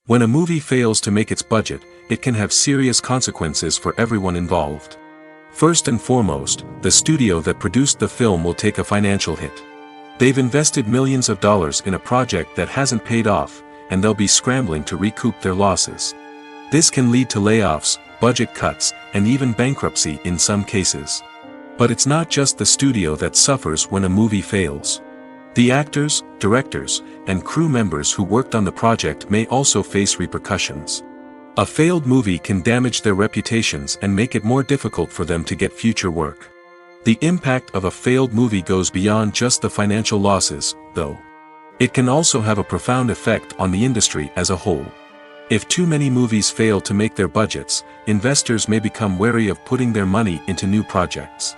When a movie fails to make its budget, it can have serious consequences for everyone involved. First and foremost, the studio that produced the film will take a financial hit. They've invested millions of dollars in a project that hasn't paid off, and they'll be scrambling to recoup their losses. This can lead to layoffs, budget cuts, and even bankruptcy in some cases. But it's not just the studio that suffers when a movie fails. The actors, directors, and crew members who worked on the project may also face repercussions. A failed movie can damage their reputations and make it more difficult for them to get future work. The impact of a failed movie goes beyond just the financial losses, though. It can also have a profound effect on the industry as a whole. If too many movies fail to make their budgets, investors may become wary of putting their money into new projects.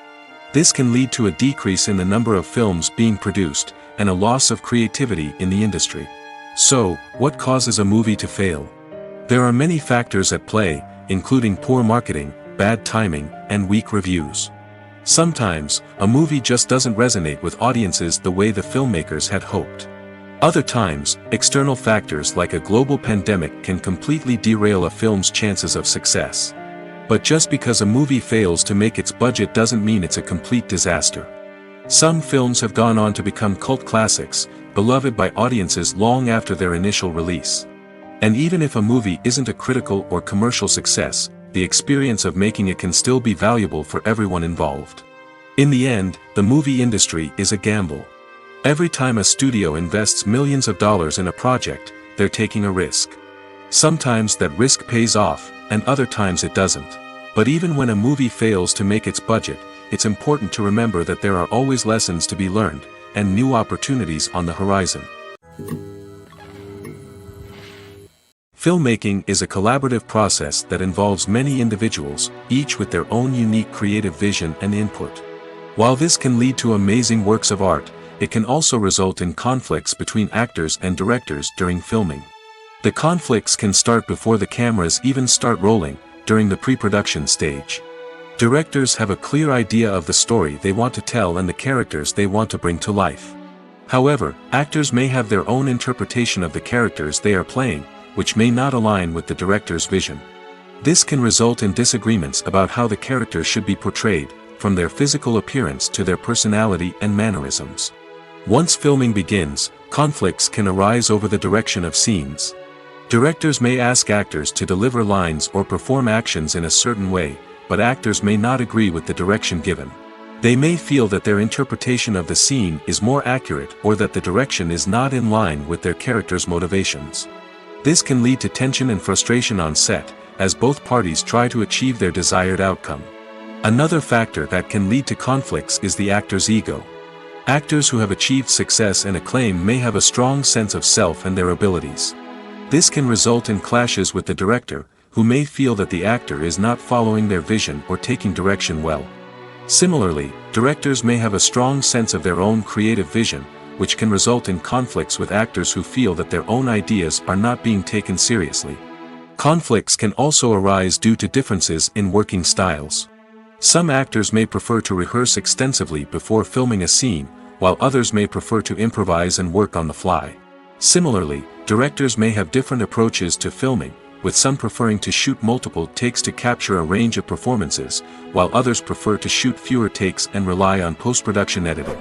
This can lead to a decrease in the number of films being produced, and a loss of creativity in the industry. So, what causes a movie to fail? There are many factors at play, including poor marketing, bad timing, and weak reviews. Sometimes, a movie just doesn't resonate with audiences the way the filmmakers had hoped. Other times, external factors like a global pandemic can completely derail a film's chances of success. But just because a movie fails to make its budget doesn't mean it's a complete disaster. Some films have gone on to become cult classics, beloved by audiences long after their initial release. And even if a movie isn't a critical or commercial success, the experience of making it can still be valuable for everyone involved. In the end, the movie industry is a gamble. Every time a studio invests millions of dollars in a project, they're taking a risk. Sometimes that risk pays off, and other times it doesn't. But even when a movie fails to make its budget, it's important to remember that there are always lessons to be learned, and new opportunities on the horizon. Filmmaking is a collaborative process that involves many individuals, each with their own unique creative vision and input. While this can lead to amazing works of art, it can also result in conflicts between actors and directors during filming. The conflicts can start before the cameras even start rolling, during the pre-production stage. Directors have a clear idea of the story they want to tell and the characters they want to bring to life. However, actors may have their own interpretation of the characters they are playing, which may not align with the director's vision. This can result in disagreements about how the characters should be portrayed, from their physical appearance to their personality and mannerisms. Once filming begins, conflicts can arise over the direction of scenes. Directors may ask actors to deliver lines or perform actions in a certain way, but actors may not agree with the direction given. They may feel that their interpretation of the scene is more accurate or that the direction is not in line with their character's motivations. This can lead to tension and frustration on set, as both parties try to achieve their desired outcome. Another factor that can lead to conflicts is the actor's ego. Actors who have achieved success and acclaim may have a strong sense of self and their abilities. This can result in clashes with the director, who may feel that the actor is not following their vision or taking direction well. Similarly, directors may have a strong sense of their own creative vision, which can result in conflicts with actors who feel that their own ideas are not being taken seriously. Conflicts can also arise due to differences in working styles. Some actors may prefer to rehearse extensively before filming a scene, while others may prefer to improvise and work on the fly. Similarly, directors may have different approaches to filming, with some preferring to shoot multiple takes to capture a range of performances, while others prefer to shoot fewer takes and rely on post-production editing.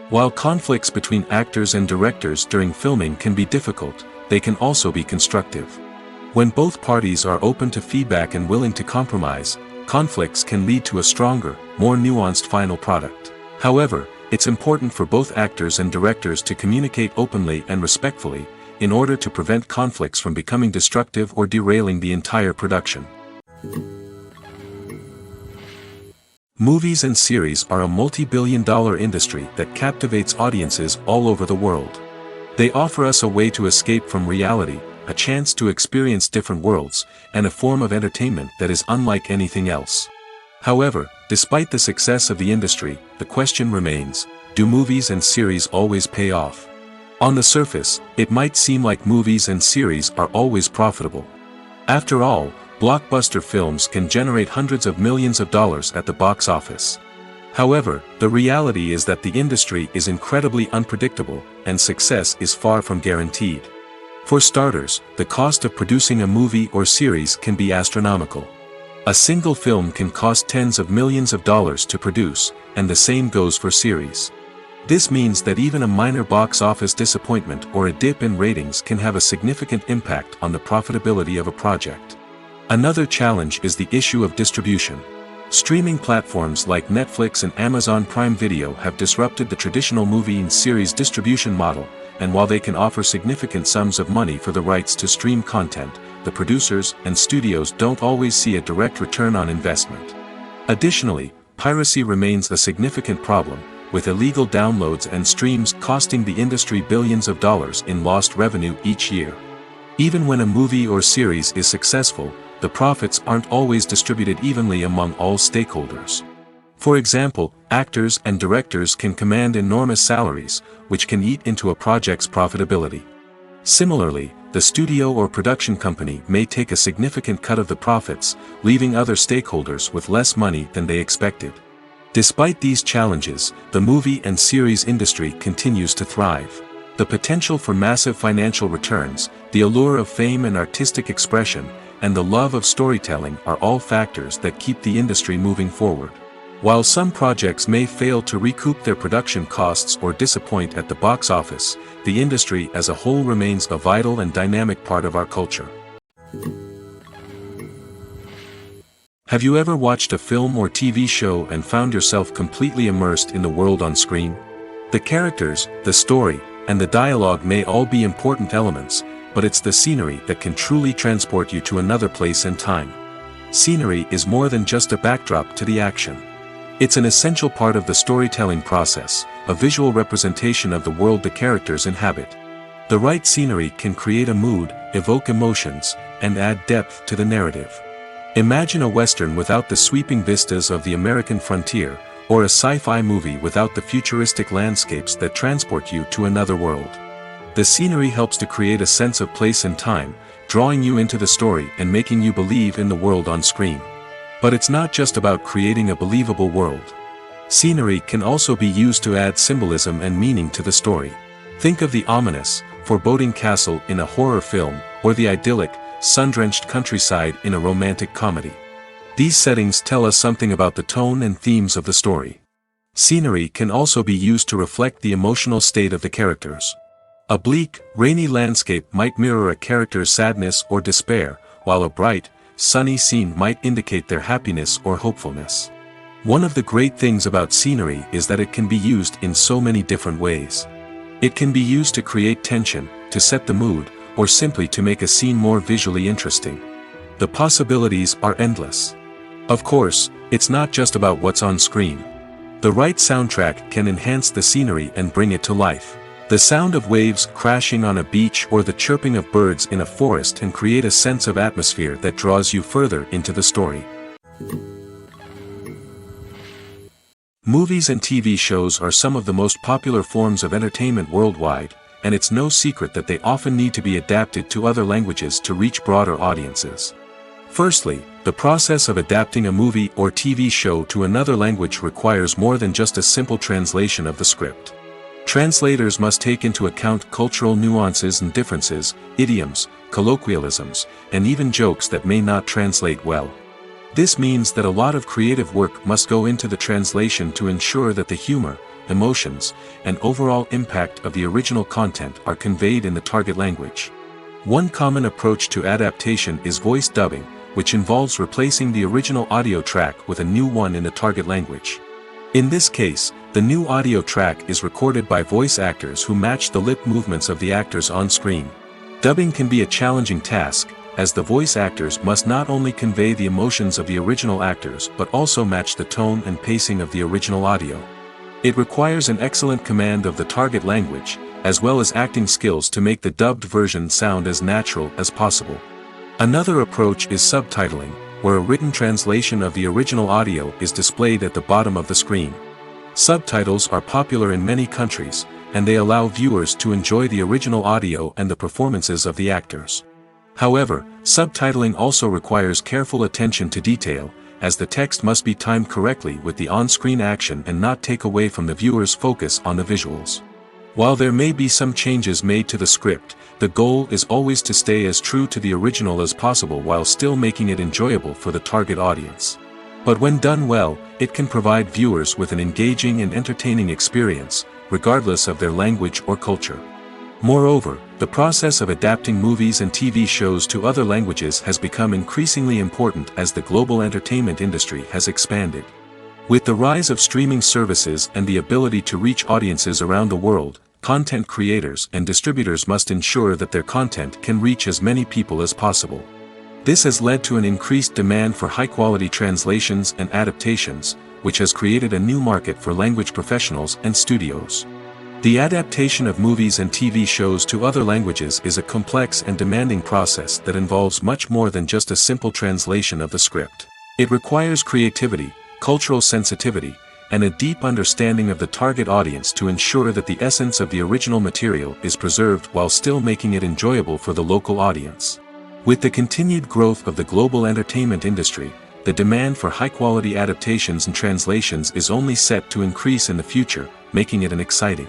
While conflicts between actors and directors during filming can be difficult, they can also be constructive. When both parties are open to feedback and willing to compromise, conflicts can lead to a stronger, more nuanced final product. However, it's important for both actors and directors to communicate openly and respectfully, in order to prevent conflicts from becoming destructive or derailing the entire production. Movies and series are a multi-billion-dollar industry that captivates audiences all over the world. They offer us a way to escape from reality, a chance to experience different worlds, and a form of entertainment that is unlike anything else. However, despite the success of the industry, the question remains, do movies and series always pay off? On the surface, it might seem like movies and series are always profitable. After all, blockbuster films can generate hundreds of millions of dollars at the box office. However, the reality is that the industry is incredibly unpredictable, and success is far from guaranteed. For starters, the cost of producing a movie or series can be astronomical. A single film can cost tens of millions of dollars to produce, and the same goes for series. This means that even a minor box office disappointment or a dip in ratings can have a significant impact on the profitability of a project. Another challenge is the issue of distribution. Streaming platforms like Netflix and Amazon Prime Video have disrupted the traditional movie and series distribution model, and while they can offer significant sums of money for the rights to stream content, the producers and studios don't always see a direct return on investment. Additionally, piracy remains a significant problem, with illegal downloads and streams costing the industry billions of dollars in lost revenue each year. Even when a movie or series is successful, the profits aren't always distributed evenly among all stakeholders. For example, actors and directors can command enormous salaries, which can eat into a project's profitability. Similarly, the studio or production company may take a significant cut of the profits, leaving other stakeholders with less money than they expected. Despite these challenges, the movie and series industry continues to thrive. The potential for massive financial returns, the allure of fame and artistic expression, and the love of storytelling are all factors that keep the industry moving forward. While some projects may fail to recoup their production costs or disappoint at the box office, the industry as a whole remains a vital and dynamic part of our culture. Have you ever watched a film or TV show and found yourself completely immersed in the world on screen? The characters, the story, and the dialogue may all be important elements, but it's the scenery that can truly transport you to another place and time. Scenery is more than just a backdrop to the action. It's an essential part of the storytelling process, a visual representation of the world the characters inhabit. The right scenery can create a mood, evoke emotions, and add depth to the narrative. Imagine a Western without the sweeping vistas of the American frontier, or a sci-fi movie without the futuristic landscapes that transport you to another world. The scenery helps to create a sense of place and time, drawing you into the story and making you believe in the world on screen. But it's not just about creating a believable world. Scenery can also be used to add symbolism and meaning to the story. Think of the ominous, foreboding castle in a horror film, or the idyllic, sun-drenched countryside in a romantic comedy. These settings tell us something about the tone and themes of the story. Scenery can also be used to reflect the emotional state of the characters. A bleak, rainy landscape might mirror a character's sadness or despair, while a bright, sunny scene might indicate their happiness or hopefulness. One of the great things about scenery is that it can be used in so many different ways. It can be used to create tension, to set the mood, or simply to make a scene more visually interesting. The possibilities are endless. Of course, it's not just about what's on screen. The right soundtrack can enhance the scenery and bring it to life. The sound of waves crashing on a beach or the chirping of birds in a forest can create a sense of atmosphere that draws you further into the story. Movies and TV shows are some of the most popular forms of entertainment worldwide, and it's no secret that they often need to be adapted to other languages to reach broader audiences. Firstly, the process of adapting a movie or TV show to another language requires more than just a simple translation of the script. Translators must take into account cultural nuances and differences, idioms, colloquialisms, and even jokes that may not translate well. This means that a lot of creative work must go into the translation to ensure that the humor, emotions, and overall impact of the original content are conveyed in the target language. One common approach to adaptation is voice dubbing, which involves replacing the original audio track with a new one in the target language. In this case, the new audio track is recorded by voice actors who match the lip movements of the actors on screen. Dubbing can be a challenging task, as the voice actors must not only convey the emotions of the original actors but also match the tone and pacing of the original audio. It requires an excellent command of the target language, as well as acting skills to make the dubbed version sound as natural as possible. Another approach is subtitling, where a written translation of the original audio is displayed at the bottom of the screen. Subtitles are popular in many countries, and they allow viewers to enjoy the original audio and the performances of the actors. However, subtitling also requires careful attention to detail, as the text must be timed correctly with the on-screen action and not take away from the viewer's focus on the visuals. While there may be some changes made to the script, the goal is always to stay as true to the original as possible while still making it enjoyable for the target audience. But when done well, it can provide viewers with an engaging and entertaining experience, regardless of their language or culture. Moreover, the process of adapting movies and TV shows to other languages has become increasingly important as the global entertainment industry has expanded. With the rise of streaming services and the ability to reach audiences around the world, content creators and distributors must ensure that their content can reach as many people as possible. This has led to an increased demand for high-quality translations and adaptations, which has created a new market for language professionals and studios. The adaptation of movies and TV shows to other languages is a complex and demanding process that involves much more than just a simple translation of the script. It requires creativity, cultural sensitivity, and a deep understanding of the target audience to ensure that the essence of the original material is preserved while still making it enjoyable for the local audience. With the continued growth of the global entertainment industry, the demand for high-quality adaptations and translations is only set to increase in the future, making it an exciting.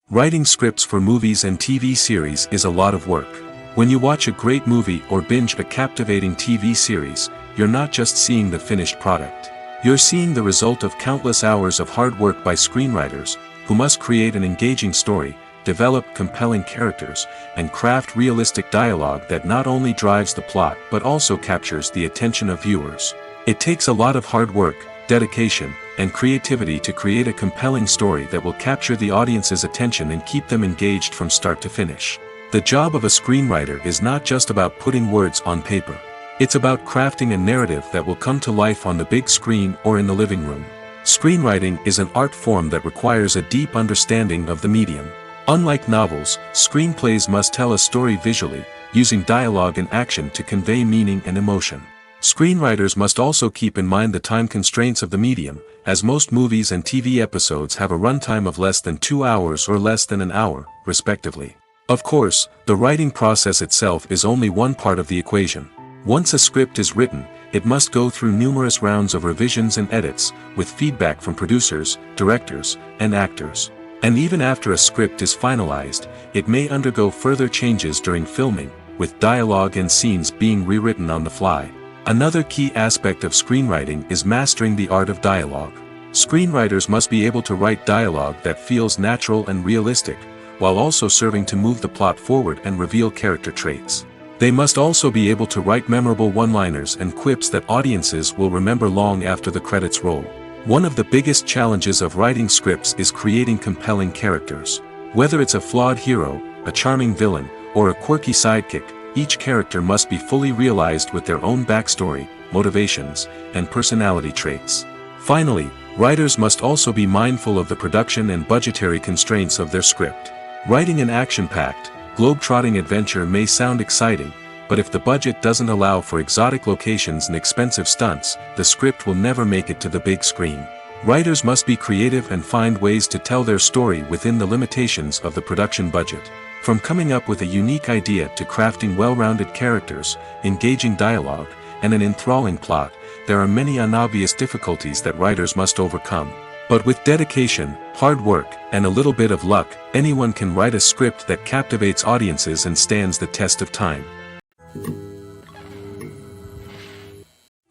Writing scripts for movies and TV series is a lot of work. When you watch a great movie or binge a captivating TV series, you're not just seeing the finished product. You're seeing the result of countless hours of hard work by screenwriters, who must create an engaging story, develop compelling characters, and craft realistic dialogue that not only drives the plot but also captures the attention of viewers. It takes a lot of hard work, dedication, and creativity to create a compelling story that will capture the audience's attention and keep them engaged from start to finish. The job of a screenwriter is not just about putting words on paper. It's about crafting a narrative that will come to life on the big screen or in the living room. Screenwriting is an art form that requires a deep understanding of the medium. Unlike novels, screenplays must tell a story visually, using dialogue and action to convey meaning and emotion. Screenwriters must also keep in mind the time constraints of the medium, as most movies and TV episodes have a runtime of less than 2 hours or less than an hour, respectively. Of course, the writing process itself is only one part of the equation. Once a script is written, it must go through numerous rounds of revisions and edits, with feedback from producers, directors, and actors. And even after a script is finalized, it may undergo further changes during filming, with dialogue and scenes being rewritten on the fly. Another key aspect of screenwriting is mastering the art of dialogue. Screenwriters must be able to write dialogue that feels natural and realistic, while also serving to move the plot forward and reveal character traits. They must also be able to write memorable one-liners and quips that audiences will remember long after the credits roll. One of the biggest challenges of writing scripts is creating compelling characters. Whether it's a flawed hero, a charming villain, or a quirky sidekick, each character must be fully realized with their own backstory, motivations, and personality traits. Finally, writers must also be mindful of the production and budgetary constraints of their script. Writing an action-packed, globe-trotting adventure may sound exciting, but if the budget doesn't allow for exotic locations and expensive stunts, the script will never make it to the big screen. Writers must be creative and find ways to tell their story within the limitations of the production budget. From coming up with a unique idea to crafting well-rounded characters, engaging dialogue, and an enthralling plot, there are many unobvious difficulties that writers must overcome. But with dedication, hard work, and a little bit of luck, anyone can write a script that captivates audiences and stands the test of time.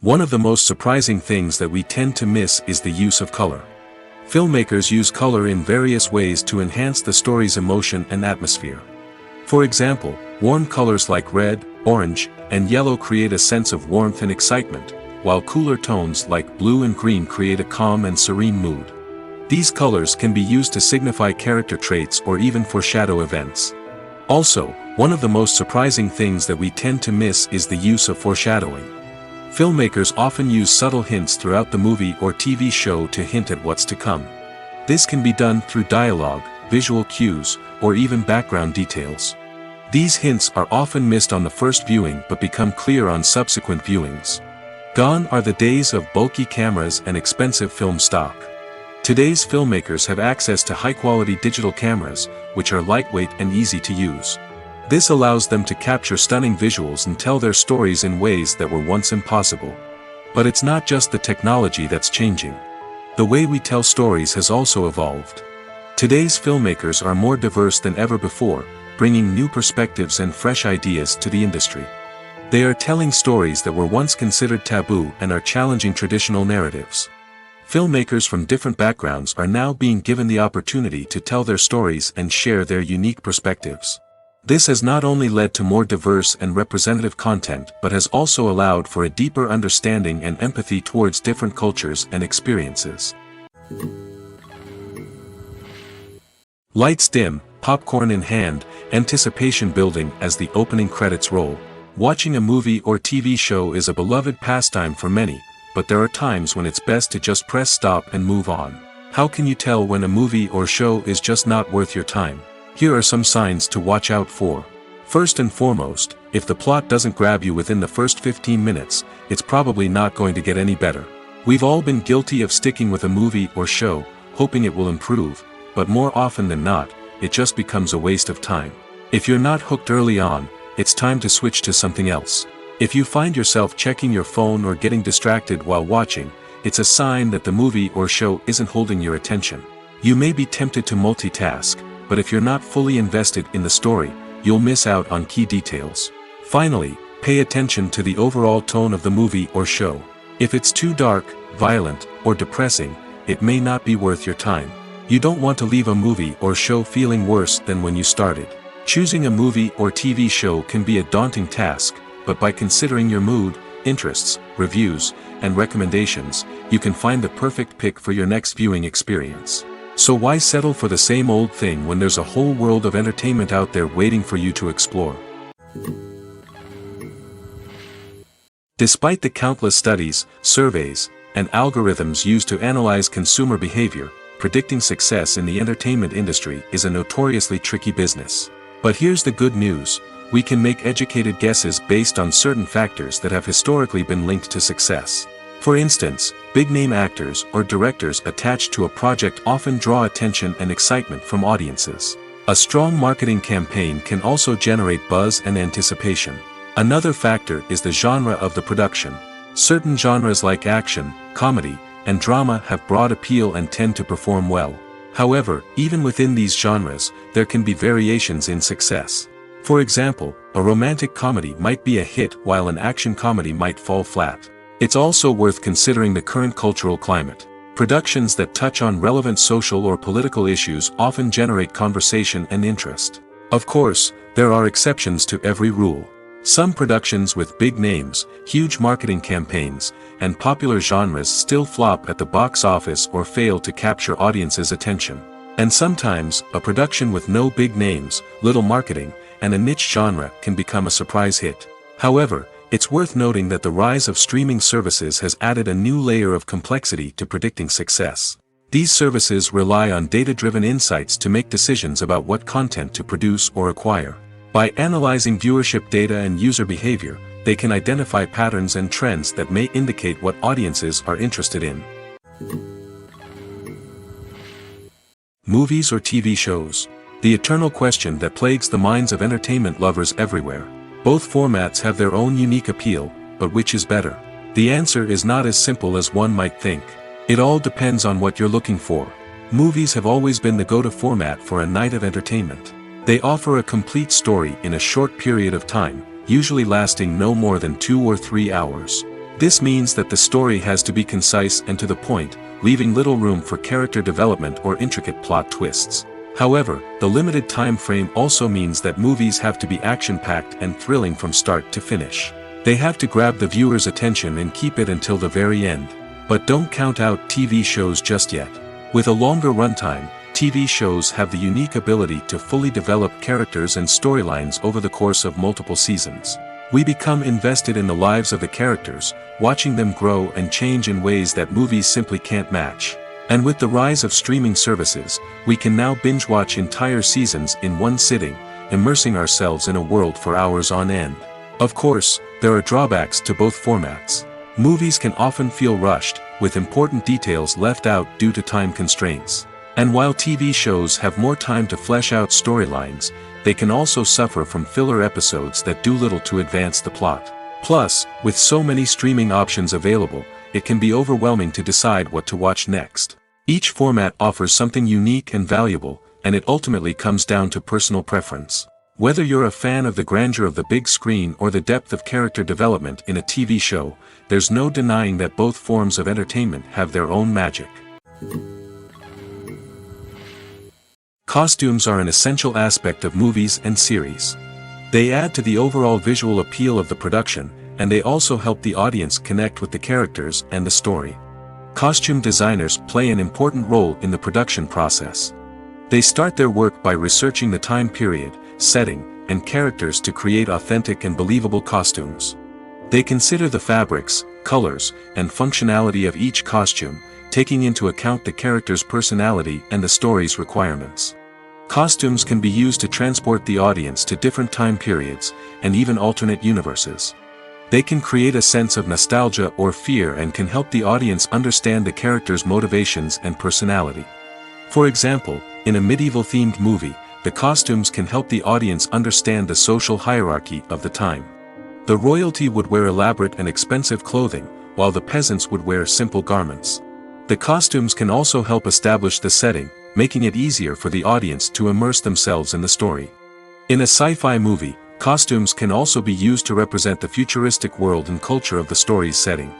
One of the most surprising things that we tend to miss is the use of color. Filmmakers use color in various ways to enhance the story's emotion and atmosphere. For example, warm colors like red, orange, and yellow create a sense of warmth and excitement, while cooler tones like blue and green create a calm and serene mood. These colors can be used to signify character traits or even foreshadow events. Also, one of the most surprising things that we tend to miss is the use of foreshadowing. Filmmakers often use subtle hints throughout the movie or TV show to hint at what's to come. This can be done through dialogue, visual cues, or even background details. These hints are often missed on the first viewing but become clear on subsequent viewings. Gone are the days of bulky cameras and expensive film stock. Today's filmmakers have access to high-quality digital cameras, which are lightweight and easy to use. This allows them to capture stunning visuals and tell their stories in ways that were once impossible. But it's not just the technology that's changing. The way we tell stories has also evolved. Today's filmmakers are more diverse than ever before, bringing new perspectives and fresh ideas to the industry. They are telling stories that were once considered taboo and are challenging traditional narratives. Filmmakers from different backgrounds are now being given the opportunity to tell their stories and share their unique perspectives. This has not only led to more diverse and representative content but has also allowed for a deeper understanding and empathy towards different cultures and experiences. Lights dim, popcorn in hand, anticipation building as the opening credits roll. Watching a movie or TV show is a beloved pastime for many, but there are times when it's best to just press stop and move on. How can you tell when a movie or show is just not worth your time? Here are some signs to watch out for. First and foremost, if the plot doesn't grab you within the first 15 minutes, it's probably not going to get any better. We've all been guilty of sticking with a movie or show, hoping it will improve, but more often than not, it just becomes a waste of time. If you're not hooked early on, it's time to switch to something else. If you find yourself checking your phone or getting distracted while watching, it's a sign that the movie or show isn't holding your attention. You may be tempted to multitask, but if you're not fully invested in the story, you'll miss out on key details. Finally, pay attention to the overall tone of the movie or show. If it's too dark, violent, or depressing, it may not be worth your time. You don't want to leave a movie or show feeling worse than when you started. Choosing a movie or TV show can be a daunting task, but by considering your mood, interests, reviews, and recommendations, you can find the perfect pick for your next viewing experience. So why settle for the same old thing when there's a whole world of entertainment out there waiting for you to explore? Despite the countless studies, surveys, and algorithms used to analyze consumer behavior, predicting success in the entertainment industry is a notoriously tricky business. But here's the good news: we can make educated guesses based on certain factors that have historically been linked to success. For instance, big-name actors or directors attached to a project often draw attention and excitement from audiences. A strong marketing campaign can also generate buzz and anticipation. Another factor is the genre of the production. Certain genres like action, comedy, and drama have broad appeal and tend to perform well. However, even within these genres, there can be variations in success. For example, a romantic comedy might be a hit while an action comedy might fall flat. It's also worth considering the current cultural climate. Productions that touch on relevant social or political issues often generate conversation and interest. Of course, there are exceptions to every rule. Some productions with big names, huge marketing campaigns, and popular genres still flop at the box office or fail to capture audiences' attention. And sometimes, a production with no big names, little marketing, and a niche genre can become a surprise hit. However, it's worth noting that the rise of streaming services has added a new layer of complexity to predicting success. These services rely on data-driven insights to make decisions about what content to produce or acquire. By analyzing viewership data and user behavior, they can identify patterns and trends that may indicate what audiences are interested in. Movies or TV shows? The eternal question that plagues the minds of entertainment lovers everywhere. Both formats have their own unique appeal, but which is better? The answer is not as simple as one might think. It all depends on what you're looking for. Movies have always been the go-to format for a night of entertainment. They offer a complete story in a short period of time, usually lasting no more than 2 or 3 hours. This means that the story has to be concise and to the point, leaving little room for character development or intricate plot twists. However, the limited time frame also means that movies have to be action-packed and thrilling from start to finish. They have to grab the viewer's attention and keep it until the very end. But don't count out TV shows just yet. With a longer runtime, TV shows have the unique ability to fully develop characters and storylines over the course of multiple seasons. We become invested in the lives of the characters, watching them grow and change in ways that movies simply can't match. And with the rise of streaming services, we can now binge-watch entire seasons in one sitting, immersing ourselves in a world for hours on end. Of course, there are drawbacks to both formats. Movies can often feel rushed, with important details left out due to time constraints. And while TV shows have more time to flesh out storylines, they can also suffer from filler episodes that do little to advance the plot. Plus, with so many streaming options available, it can be overwhelming to decide what to watch next. Each format offers something unique and valuable, and it ultimately comes down to personal preference. Whether you're a fan of the grandeur of the big screen or the depth of character development in a TV show, there's no denying that both forms of entertainment have their own magic. Costumes are an essential aspect of movies and series. They add to the overall visual appeal of the production, and they also help the audience connect with the characters and the story. Costume designers play an important role in the production process. They start their work by researching the time period, setting, and characters to create authentic and believable costumes. They consider the fabrics, colors, and functionality of each costume, taking into account the character's personality and the story's requirements. Costumes can be used to transport the audience to different time periods, and even alternate universes. They can create a sense of nostalgia or fear and can help the audience understand the character's motivations and personality. For example, in a medieval-themed movie, the costumes can help the audience understand the social hierarchy of the time. The royalty would wear elaborate and expensive clothing, while the peasants would wear simple garments. The costumes can also help establish the setting, making it easier for the audience to immerse themselves in the story. In a sci-fi movie, costumes can also be used to represent the futuristic world and culture of the story's setting.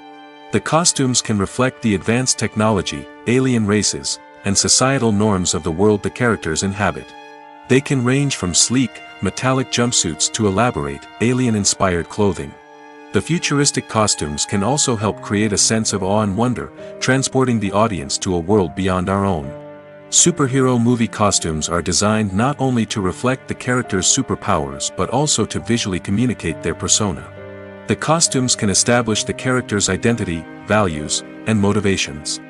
The costumes can reflect the advanced technology, alien races, and societal norms of the world the characters inhabit. They can range from sleek, metallic jumpsuits to elaborate, alien-inspired clothing. The futuristic costumes can also help create a sense of awe and wonder, transporting the audience to a world beyond our own. Superhero movie costumes are designed not only to reflect the character's superpowers but also to visually communicate their persona. The costumes can establish the character's identity, values, and motivations.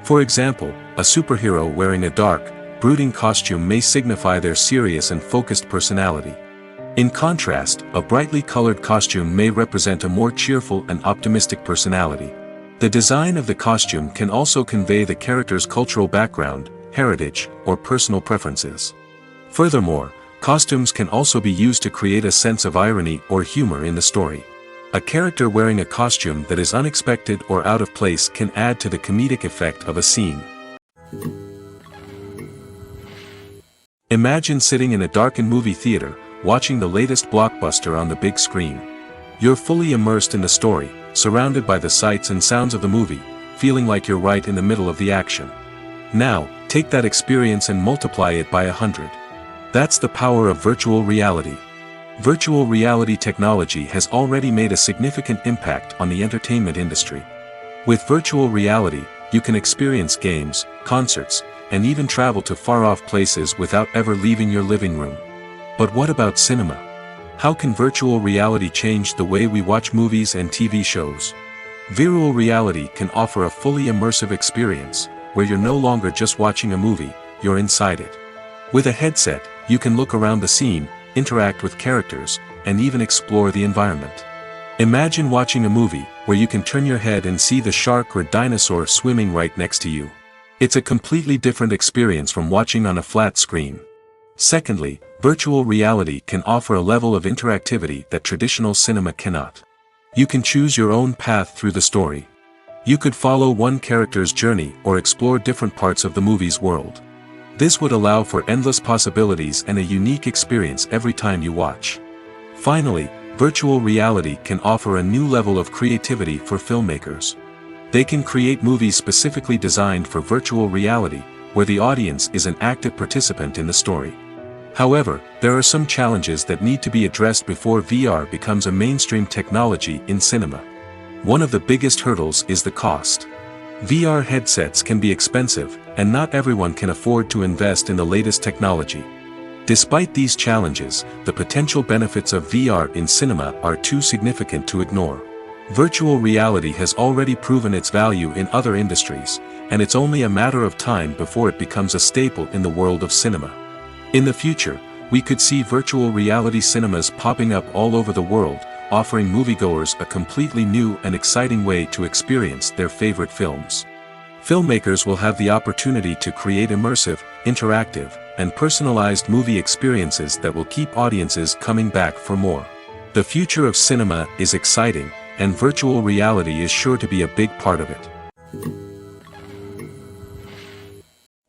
For example, a superhero wearing a dark, brooding costume may signify their serious and focused personality. In contrast, a brightly colored costume may represent a more cheerful and optimistic personality. The design of the costume can also convey the character's cultural background, heritage, or personal preferences. Furthermore, costumes can also be used to create a sense of irony or humor in the story. A character wearing a costume that is unexpected or out of place can add to the comedic effect of a scene. Imagine sitting in a darkened movie theater, watching the latest blockbuster on the big screen. You're fully immersed in the story, surrounded by the sights and sounds of the movie, feeling like you're right in the middle of the action. Now, take that experience and multiply it by 100. That's the power of virtual reality. Virtual reality technology has already made a significant impact on the entertainment industry. With virtual reality, you can experience games, concerts, and even travel to far-off places without ever leaving your living room. But what about cinema? How can virtual reality change the way we watch movies and TV shows? Virtual reality can offer a fully immersive experience, where you're no longer just watching a movie, you're inside it. With a headset, you can look around the scene, interact with characters, and even explore the environment. Imagine watching a movie where you can turn your head and see the shark or dinosaur swimming right next to you. It's a completely different experience from watching on a flat screen. Secondly, virtual reality can offer a level of interactivity that traditional cinema cannot. You can choose your own path through the story. You could follow one character's journey or explore different parts of the movie's world. This would allow for endless possibilities and a unique experience every time you watch. Finally, virtual reality can offer a new level of creativity for filmmakers. They can create movies specifically designed for virtual reality, where the audience is an active participant in the story. However, there are some challenges that need to be addressed before VR becomes a mainstream technology in cinema. One of the biggest hurdles is the cost. VR headsets can be expensive, and not everyone can afford to invest in the latest technology. Despite these challenges, the potential benefits of VR in cinema are too significant to ignore. Virtual reality has already proven its value in other industries, and it's only a matter of time before it becomes a staple in the world of cinema. In the future, we could see virtual reality cinemas popping up all over the world, offering moviegoers a completely new and exciting way to experience their favorite films. Filmmakers will have the opportunity to create immersive, interactive, and personalized movie experiences that will keep audiences coming back for more. The future of cinema is exciting, and virtual reality is sure to be a big part of it.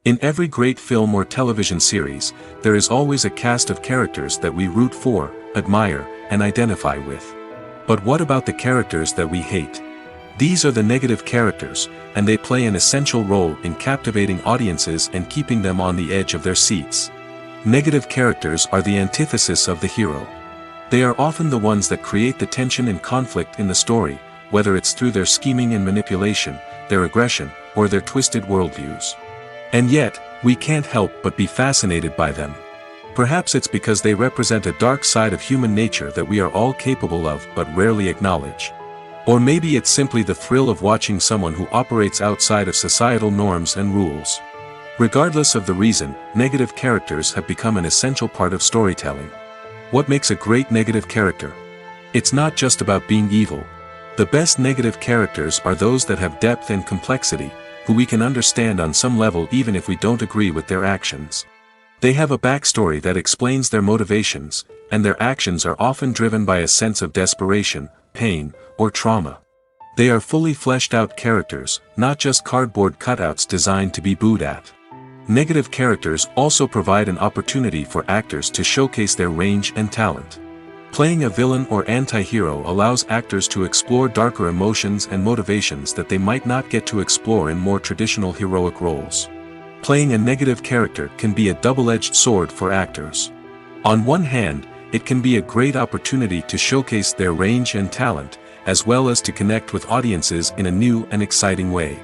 In every great film or television series, there is always a cast of characters that we root for, admire, and identify with. But what about the characters that we hate? These are the negative characters, and they play an essential role in captivating audiences and keeping them on the edge of their seats. Negative characters are the antithesis of the hero. They are often the ones that create the tension and conflict in the story, whether it's through their scheming and manipulation, their aggression, or their twisted worldviews. And yet, we can't help but be fascinated by them. Perhaps it's because they represent a dark side of human nature that we are all capable of but rarely acknowledge. Or maybe it's simply the thrill of watching someone who operates outside of societal norms and rules. Regardless of the reason, negative characters have become an essential part of storytelling. What makes a great negative character? It's not just about being evil. The best negative characters are those that have depth and complexity, who we can understand on some level even if we don't agree with their actions. They have a backstory that explains their motivations, and their actions are often driven by a sense of desperation, pain, or trauma. They are fully fleshed out characters, not just cardboard cutouts designed to be booed at. Negative characters also provide an opportunity for actors to showcase their range and talent. Playing a villain or anti-hero allows actors to explore darker emotions and motivations that they might not get to explore in more traditional heroic roles. Playing a negative character can be a double-edged sword for actors. On one hand, it can be a great opportunity to showcase their range and talent, as well as to connect with audiences in a new and exciting way.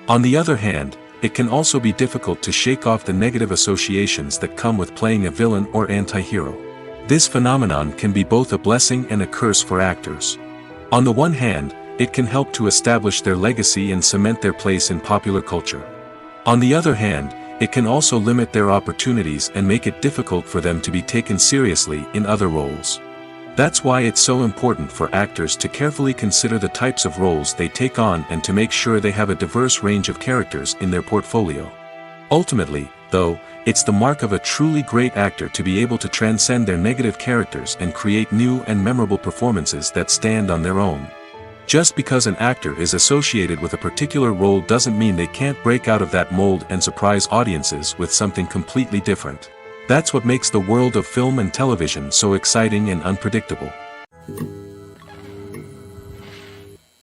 On the other hand, it can also be difficult to shake off the negative associations that come with playing a villain or anti-hero. This phenomenon can be both a blessing and a curse for actors. On the one hand, it can help to establish their legacy and cement their place in popular culture. On the other hand, it can also limit their opportunities and make it difficult for them to be taken seriously in other roles. That's why it's so important for actors to carefully consider the types of roles they take on and to make sure they have a diverse range of characters in their portfolio. Ultimately, though, it's the mark of a truly great actor to be able to transcend their negative characters and create new and memorable performances that stand on their own. Just because an actor is associated with a particular role doesn't mean they can't break out of that mold and surprise audiences with something completely different. That's what makes the world of film and television so exciting and unpredictable.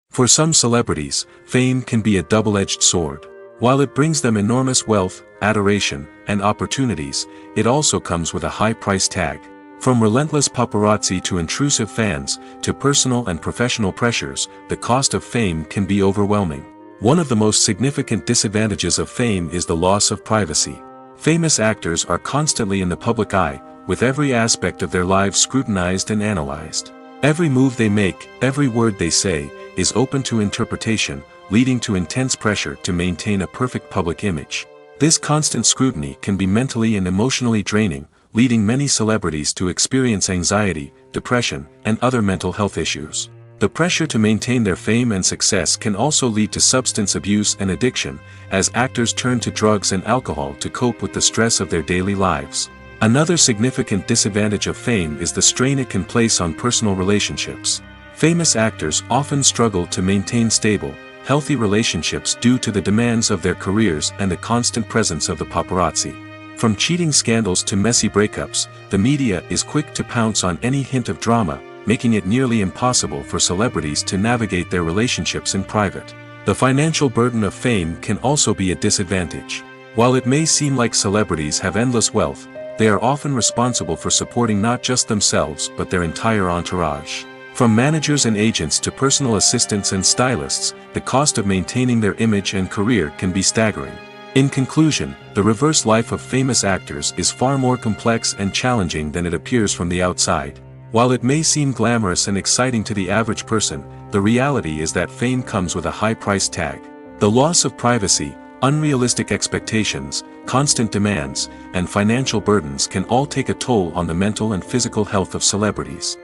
For some celebrities, fame can be a double-edged sword. While it brings them enormous wealth, adoration, and opportunities, it also comes with a high price tag. From relentless paparazzi to intrusive fans, to personal and professional pressures, the cost of fame can be overwhelming. One of the most significant disadvantages of fame is the loss of privacy. Famous actors are constantly in the public eye, with every aspect of their lives scrutinized and analyzed. Every move they make, every word they say, is open to interpretation, leading to intense pressure to maintain a perfect public image. This constant scrutiny can be mentally and emotionally draining, leading many celebrities to experience anxiety, depression, and other mental health issues. The pressure to maintain their fame and success can also lead to substance abuse and addiction, as actors turn to drugs and alcohol to cope with the stress of their daily lives. Another significant disadvantage of fame is the strain it can place on personal relationships. Famous actors often struggle to maintain stable, healthy relationships due to the demands of their careers and the constant presence of the paparazzi. From cheating scandals to messy breakups, the media is quick to pounce on any hint of drama, making it nearly impossible for celebrities to navigate their relationships in private. The financial burden of fame can also be a disadvantage. While it may seem like celebrities have endless wealth, they are often responsible for supporting not just themselves but their entire entourage. From managers and agents to personal assistants and stylists, the cost of maintaining their image and career can be staggering. In conclusion, the reverse life of famous actors is far more complex and challenging than it appears from the outside. While it may seem glamorous and exciting to the average person, the reality is that fame comes with a high price tag. The loss of privacy, unrealistic expectations, constant demands, and financial burdens can all take a toll on the mental and physical health of celebrities.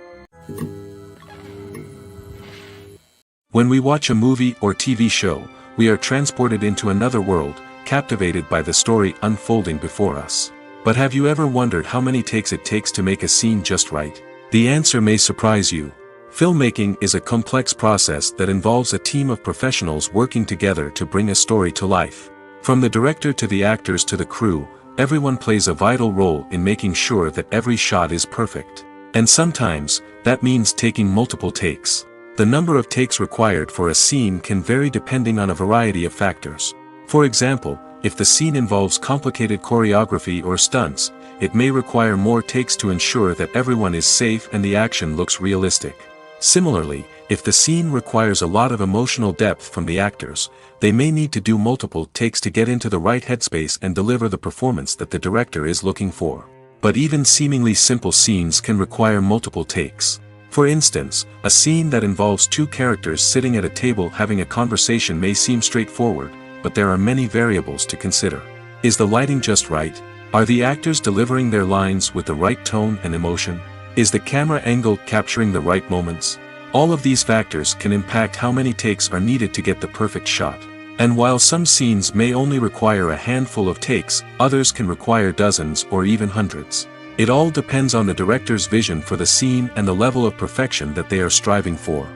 When we watch a movie or TV show, we are transported into another world, captivated by the story unfolding before us. But have you ever wondered how many takes it takes to make a scene just right? The answer may surprise you. Filmmaking is a complex process that involves a team of professionals working together to bring a story to life. From the director to the actors to the crew, everyone plays a vital role in making sure that every shot is perfect. And sometimes, that means taking multiple takes. The number of takes required for a scene can vary depending on a variety of factors. For example, if the scene involves complicated choreography or stunts, it may require more takes to ensure that everyone is safe and the action looks realistic. Similarly, if the scene requires a lot of emotional depth from the actors, they may need to do multiple takes to get into the right headspace and deliver the performance that the director is looking for. But even seemingly simple scenes can require multiple takes. For instance, a scene that involves two characters sitting at a table having a conversation may seem straightforward, but there are many variables to consider. Is the lighting just right? Are the actors delivering their lines with the right tone and emotion? Is the camera angle capturing the right moments? All of these factors can impact how many takes are needed to get the perfect shot. And while some scenes may only require a handful of takes, others can require dozens or even hundreds. It all depends on the director's vision for the scene and the level of perfection that they are striving for.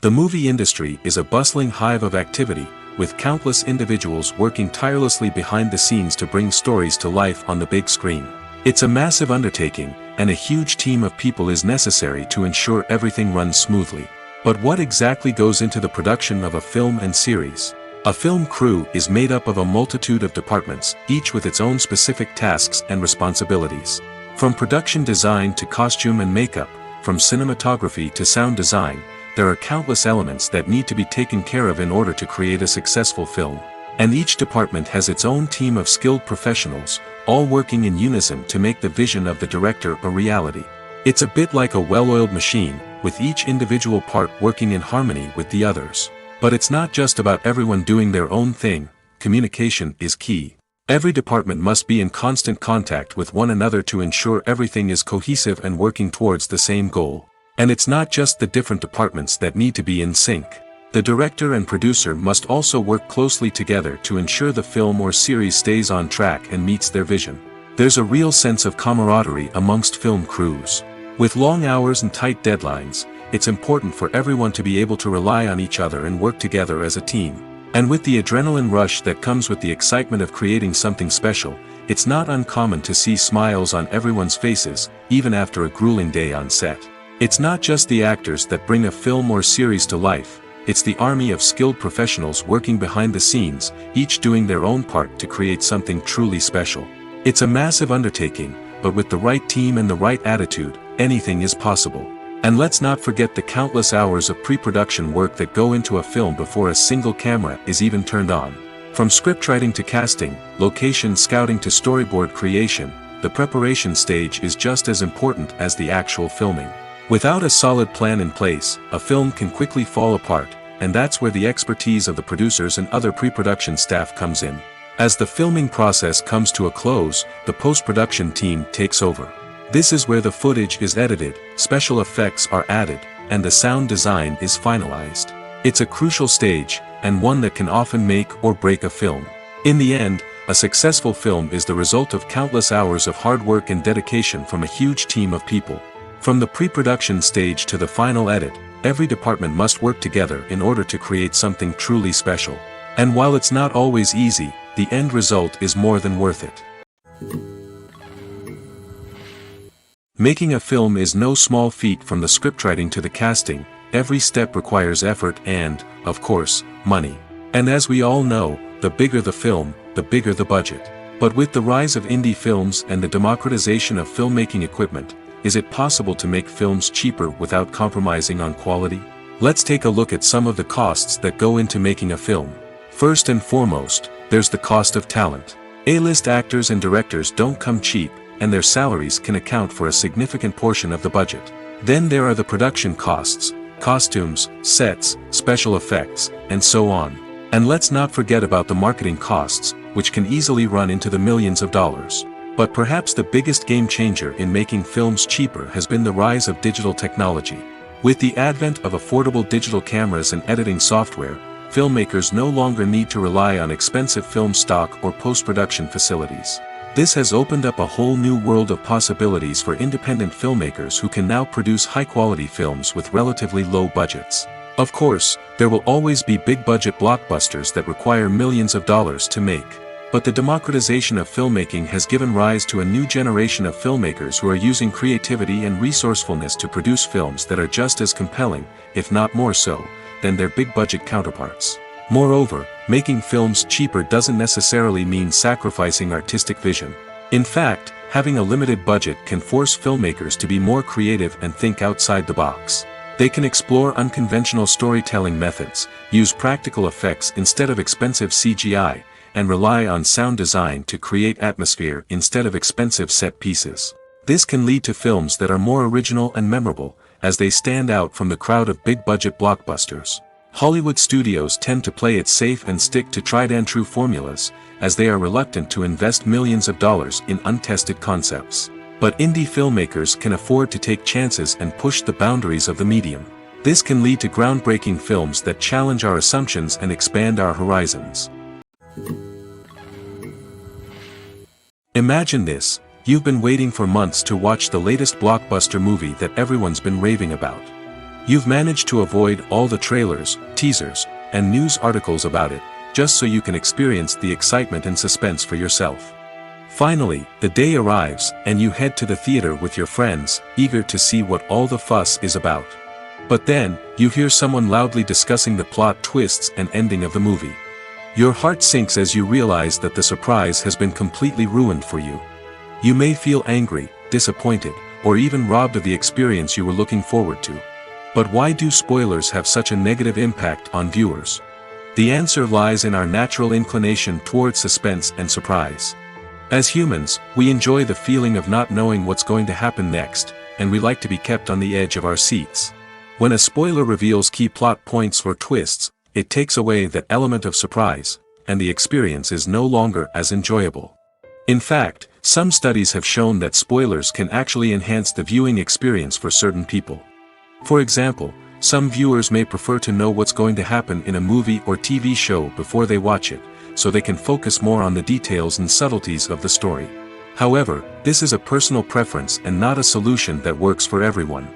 The movie industry is a bustling hive of activity, with countless individuals working tirelessly behind the scenes to bring stories to life on the big screen. It's a massive undertaking, and a huge team of people is necessary to ensure everything runs smoothly. But what exactly goes into the production of a film and series? A film crew is made up of a multitude of departments, each with its own specific tasks and responsibilities. From production design to costume and makeup, from cinematography to sound design, there are countless elements that need to be taken care of in order to create a successful film. And each department has its own team of skilled professionals, all working in unison to make the vision of the director a reality. It's a bit like a well-oiled machine, with each individual part working in harmony with the others. But it's not just about everyone doing their own thing. Communication is key. Every department must be in constant contact with one another to ensure everything is cohesive and working towards the same goal. And it's not just the different departments that need to be in sync. The director and producer must also work closely together to ensure the film or series stays on track and meets their vision. There's a real sense of camaraderie amongst film crews. With long hours and tight deadlines, it's important for everyone to be able to rely on each other and work together as a team. And with the adrenaline rush that comes with the excitement of creating something special, it's not uncommon to see smiles on everyone's faces, even after a grueling day on set. It's not just the actors that bring a film or series to life, it's the army of skilled professionals working behind the scenes, each doing their own part to create something truly special. It's a massive undertaking, but with the right team and the right attitude, anything is possible. And let's not forget the countless hours of pre-production work that go into a film before a single camera is even turned on. From scriptwriting to casting, location scouting to storyboard creation, the preparation stage is just as important as the actual filming. Without a solid plan in place, a film can quickly fall apart, and that's where the expertise of the producers and other pre-production staff comes in. As the filming process comes to a close, the post-production team takes over. This is where the footage is edited, special effects are added, and the sound design is finalized. It's a crucial stage, and one that can often make or break a film. In the end, a successful film is the result of countless hours of hard work and dedication from a huge team of people. From the pre-production stage to the final edit, every department must work together in order to create something truly special. And while it's not always easy, the end result is more than worth it. Making a film is no small feat. From the scriptwriting to the casting, every step requires effort and, of course, money. And as we all know, the bigger the film, the bigger the budget. But with the rise of indie films and the democratization of filmmaking equipment, is it possible to make films cheaper without compromising on quality? Let's take a look at some of the costs that go into making a film. First and foremost, there's the cost of talent. A-list actors and directors don't come cheap, and their salaries can account for a significant portion of the budget. Then there are the production costs, costumes, sets, special effects, and so on. And let's not forget about the marketing costs, which can easily run into the millions of dollars. But perhaps the biggest game changer in making films cheaper has been the rise of digital technology. With the advent of affordable digital cameras and editing software, filmmakers no longer need to rely on expensive film stock or post-production facilities. This has opened up a whole new world of possibilities for independent filmmakers who can now produce high-quality films with relatively low budgets. Of course, there will always be big-budget blockbusters that require millions of dollars to make. But the democratization of filmmaking has given rise to a new generation of filmmakers who are using creativity and resourcefulness to produce films that are just as compelling, if not more so, than their big-budget counterparts. Moreover, making films cheaper doesn't necessarily mean sacrificing artistic vision. In fact, having a limited budget can force filmmakers to be more creative and think outside the box. They can explore unconventional storytelling methods, use practical effects instead of expensive CGI, and rely on sound design to create atmosphere instead of expensive set pieces. This can lead to films that are more original and memorable, as they stand out from the crowd of big-budget blockbusters. Hollywood studios tend to play it safe and stick to tried-and-true formulas, as they are reluctant to invest millions of dollars in untested concepts. But indie filmmakers can afford to take chances and push the boundaries of the medium. This can lead to groundbreaking films that challenge our assumptions and expand our horizons. Imagine this: you've been waiting for months to watch the latest blockbuster movie that everyone's been raving about. You've managed to avoid all the trailers, teasers, and news articles about it, just so you can experience the excitement and suspense for yourself. Finally, the day arrives, and you head to the theater with your friends, eager to see what all the fuss is about. But then, you hear someone loudly discussing the plot twists and ending of the movie. Your heart sinks as you realize that the surprise has been completely ruined for you. You may feel angry, disappointed, or even robbed of the experience you were looking forward to. But why do spoilers have such a negative impact on viewers? The answer lies in our natural inclination toward suspense and surprise. As humans, we enjoy the feeling of not knowing what's going to happen next, and we like to be kept on the edge of our seats. When a spoiler reveals key plot points or twists, it takes away that element of surprise, and the experience is no longer as enjoyable. In fact, some studies have shown that spoilers can actually enhance the viewing experience for certain people. For example, some viewers may prefer to know what's going to happen in a movie or TV show before they watch it, so they can focus more on the details and subtleties of the story. However, this is a personal preference and not a solution that works for everyone.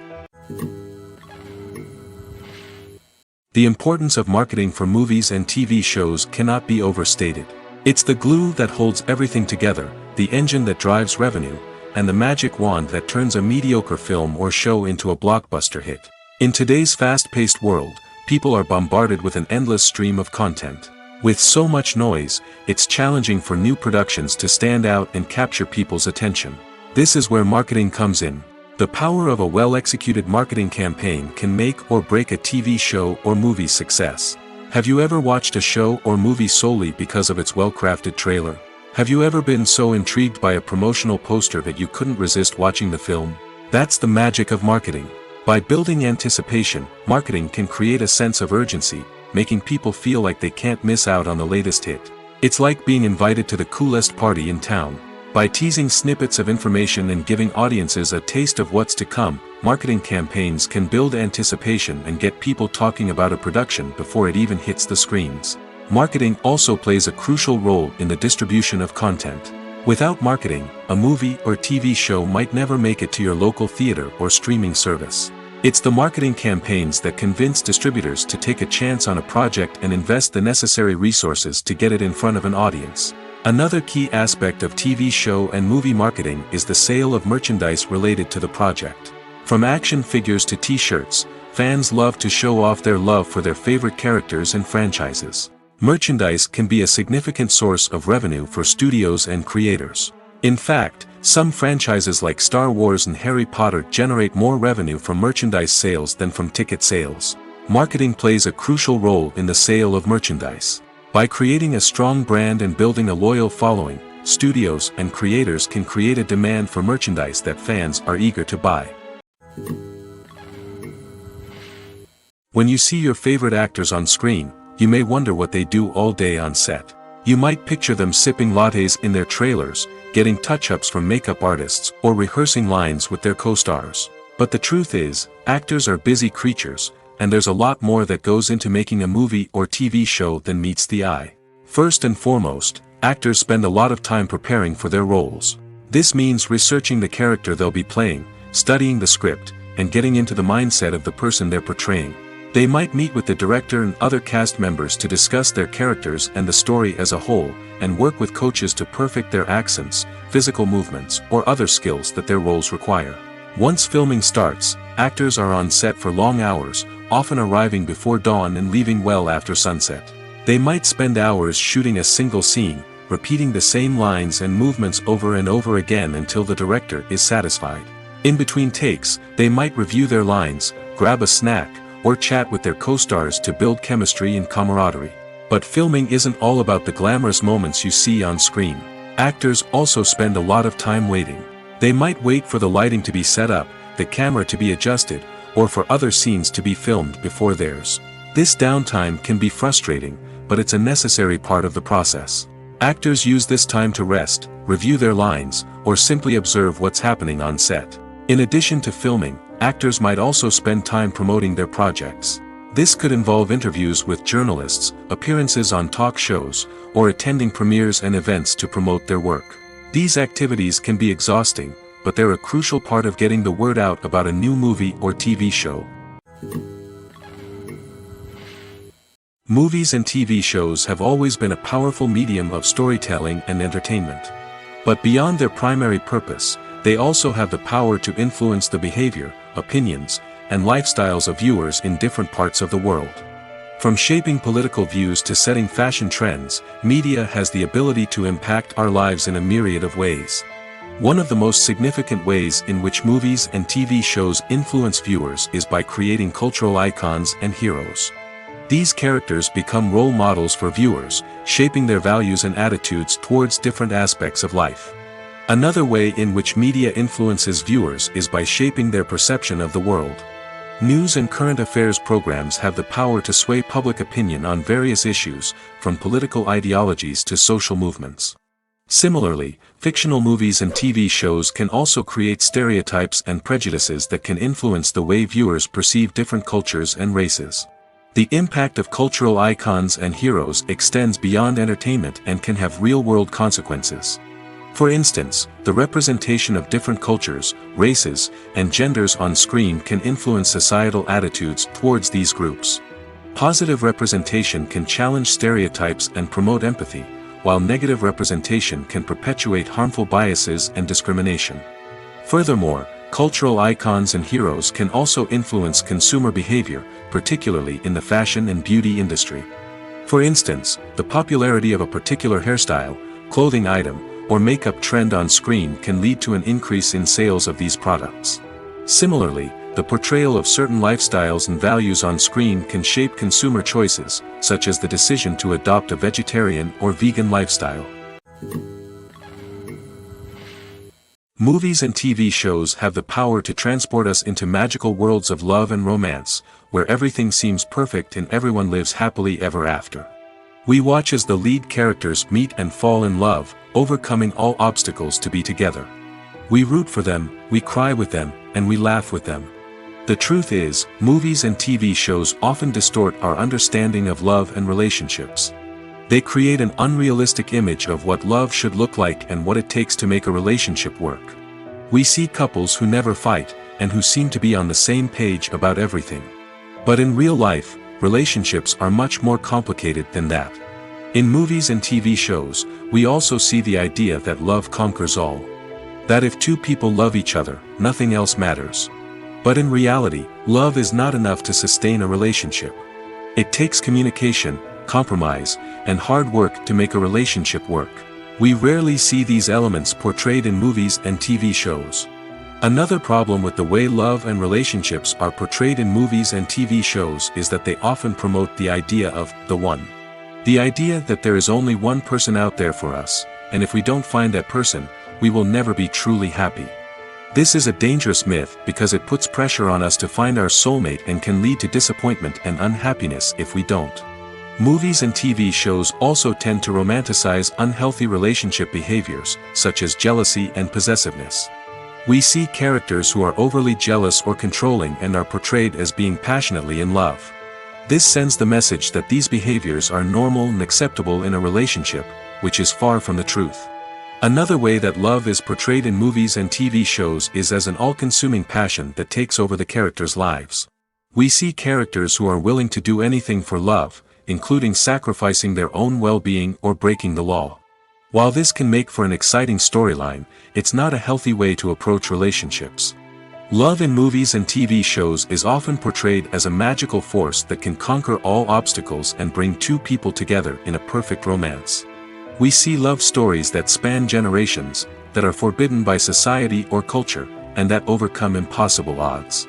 The importance of marketing for movies and TV shows cannot be overstated. It's the glue that holds everything together, the engine that drives revenue, and the magic wand that turns a mediocre film or show into a blockbuster hit. In today's fast-paced world, people are bombarded with an endless stream of content. With so much noise, it's challenging for new productions to stand out and capture people's attention. This is where marketing comes in. The power of a well-executed marketing campaign can make or break a TV show or movie's success. Have you ever watched a show or movie solely because of its well-crafted trailer? Have you ever been so intrigued by a promotional poster that you couldn't resist watching the film? That's the magic of marketing. By building anticipation, marketing can create a sense of urgency, making people feel like they can't miss out on the latest hit. It's like being invited to the coolest party in town. By teasing snippets of information and giving audiences a taste of what's to come, marketing campaigns can build anticipation and get people talking about a production before it even hits the screens. Marketing also plays a crucial role in the distribution of content. Without marketing, a movie or TV show might never make it to your local theater or streaming service. It's the marketing campaigns that convince distributors to take a chance on a project and invest the necessary resources to get it in front of an audience. Another key aspect of TV show and movie marketing is the sale of merchandise related to the project. From action figures to t-shirts, fans love to show off their love for their favorite characters and franchises. Merchandise can be a significant source of revenue for studios and creators. In fact, some franchises like Star Wars and Harry Potter generate more revenue from merchandise sales than from ticket sales. Marketing plays a crucial role in the sale of merchandise. By creating a strong brand and building a loyal following, studios and creators can create a demand for merchandise that fans are eager to buy. When you see your favorite actors on screen, you may wonder what they do all day on set. You might picture them sipping lattes in their trailers, getting touch-ups from makeup artists, or rehearsing lines with their co-stars. But the truth is, actors are busy creatures, and there's a lot more that goes into making a movie or TV show than meets the eye. First and foremost, actors spend a lot of time preparing for their roles. This means researching the character they'll be playing, studying the script, and getting into the mindset of the person they're portraying. They might meet with the director and other cast members to discuss their characters and the story as a whole, and work with coaches to perfect their accents, physical movements, or other skills that their roles require. Once filming starts, actors are on set for long hours, often arriving before dawn and leaving well after sunset. They might spend hours shooting a single scene, repeating the same lines and movements over and over again until the director is satisfied. In between takes, they might review their lines, grab a snack, or chat with their co-stars to build chemistry and camaraderie. But filming isn't all about the glamorous moments you see on screen. Actors also spend a lot of time waiting. They might wait for the lighting to be set up, the camera to be adjusted, or for other scenes to be filmed before theirs. This downtime can be frustrating, but it's a necessary part of the process. Actors use this time to rest, review their lines, or simply observe what's happening on set. In addition to filming, actors might also spend time promoting their projects. This could involve interviews with journalists, appearances on talk shows, or attending premieres and events to promote their work. These activities can be exhausting, but they're a crucial part of getting the word out about a new movie or TV show. Movies and TV shows have always been a powerful medium of storytelling and entertainment. But beyond their primary purpose, they also have the power to influence the behavior, opinions, and lifestyles of viewers in different parts of the world. From shaping political views to setting fashion trends, media has the ability to impact our lives in a myriad of ways. One of the most significant ways in which movies and TV shows influence viewers is by creating cultural icons and heroes. These characters become role models for viewers, shaping their values and attitudes towards different aspects of life. Another way in which media influences viewers is by shaping their perception of the world. News and current affairs programs have the power to sway public opinion on various issues, from political ideologies to social movements. Similarly, fictional movies and TV shows can also create stereotypes and prejudices that can influence the way viewers perceive different cultures and races. The impact of cultural icons and heroes extends beyond entertainment and can have real-world consequences. For instance, the representation of different cultures, races, and genders on screen can influence societal attitudes towards these groups. Positive representation can challenge stereotypes and promote empathy, while negative representation can perpetuate harmful biases and discrimination. Furthermore, cultural icons and heroes can also influence consumer behavior, particularly in the fashion and beauty industry. For instance, the popularity of a particular hairstyle, clothing item, or makeup trend on screen can lead to an increase in sales of these products. Similarly, the portrayal of certain lifestyles and values on screen can shape consumer choices, such as the decision to adopt a vegetarian or vegan lifestyle. Movies and TV shows have the power to transport us into magical worlds of love and romance, where everything seems perfect and everyone lives happily ever after. We watch as the lead characters meet and fall in love, overcoming all obstacles to be together. We root for them, we cry with them, and we laugh with them. The truth is, movies and TV shows often distort our understanding of love and relationships. They create an unrealistic image of what love should look like and what it takes to make a relationship work. We see couples who never fight, and who seem to be on the same page about everything. But in real life, relationships are much more complicated than that. In movies and TV shows, we also see the idea that love conquers all. That if two people love each other, nothing else matters. But in reality, love is not enough to sustain a relationship. It takes communication, compromise, and hard work to make a relationship work. We rarely see these elements portrayed in movies and TV shows. Another problem with the way love and relationships are portrayed in movies and TV shows is that they often promote the idea of the one. The idea that there is only one person out there for us, and if we don't find that person, we will never be truly happy. This is a dangerous myth because it puts pressure on us to find our soulmate and can lead to disappointment and unhappiness if we don't. Movies and TV shows also tend to romanticize unhealthy relationship behaviors, such as jealousy and possessiveness. We see characters who are overly jealous or controlling and are portrayed as being passionately in love. This sends the message that these behaviors are normal and acceptable in a relationship, which is far from the truth. Another way that love is portrayed in movies and TV shows is as an all-consuming passion that takes over the characters' lives. We see characters who are willing to do anything for love, including sacrificing their own well-being or breaking the law. While this can make for an exciting storyline, it's not a healthy way to approach relationships. Love in movies and TV shows is often portrayed as a magical force that can conquer all obstacles and bring two people together in a perfect romance. We see love stories that span generations, that are forbidden by society or culture, and that overcome impossible odds.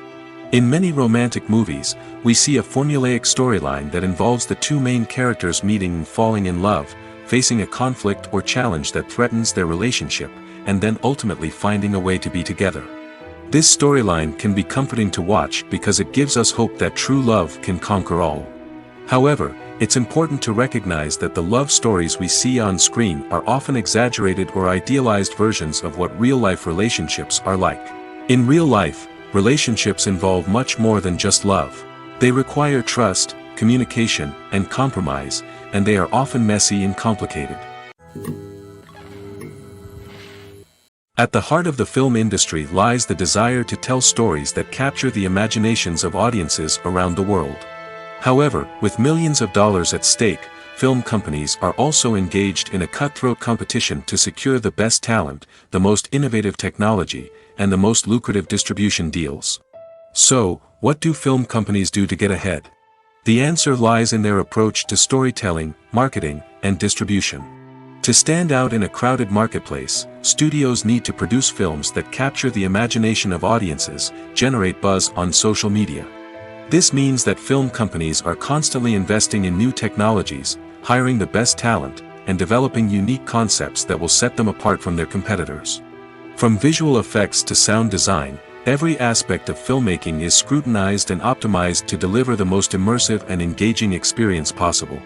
In many romantic movies, we see a formulaic storyline that involves the two main characters meeting and falling in love, facing a conflict or challenge that threatens their relationship, and then ultimately finding a way to be together. This storyline can be comforting to watch because it gives us hope that true love can conquer all. However, it's important to recognize that the love stories we see on screen are often exaggerated or idealized versions of what real-life relationships are like. In real life, relationships involve much more than just love. They require trust, communication, and compromise, and they are often messy and complicated. At the heart of the film industry lies the desire to tell stories that capture the imaginations of audiences around the world. However, with millions of dollars at stake, film companies are also engaged in a cutthroat competition to secure the best talent, the most innovative technology, and the most lucrative distribution deals. So, what do film companies do to get ahead? The answer lies in their approach to storytelling, marketing, and distribution. To stand out in a crowded marketplace, studios need to produce films that capture the imagination of audiences, generate buzz on social media. This means that film companies are constantly investing in new technologies, hiring the best talent, and developing unique concepts that will set them apart from their competitors. From visual effects to sound design, every aspect of filmmaking is scrutinized and optimized to deliver the most immersive and engaging experience possible.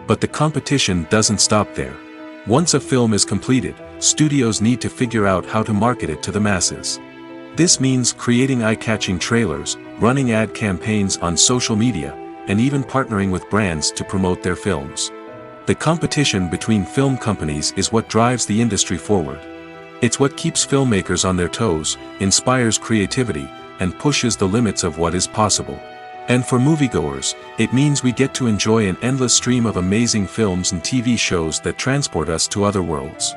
But the competition doesn't stop there. Once a film is completed, studios need to figure out how to market it to the masses. This means creating eye-catching trailers, running ad campaigns on social media, and even partnering with brands to promote their films. The competition between film companies is what drives the industry forward. It's what keeps filmmakers on their toes, inspires creativity, and pushes the limits of what is possible. And for moviegoers, it means we get to enjoy an endless stream of amazing films and TV shows that transport us to other worlds.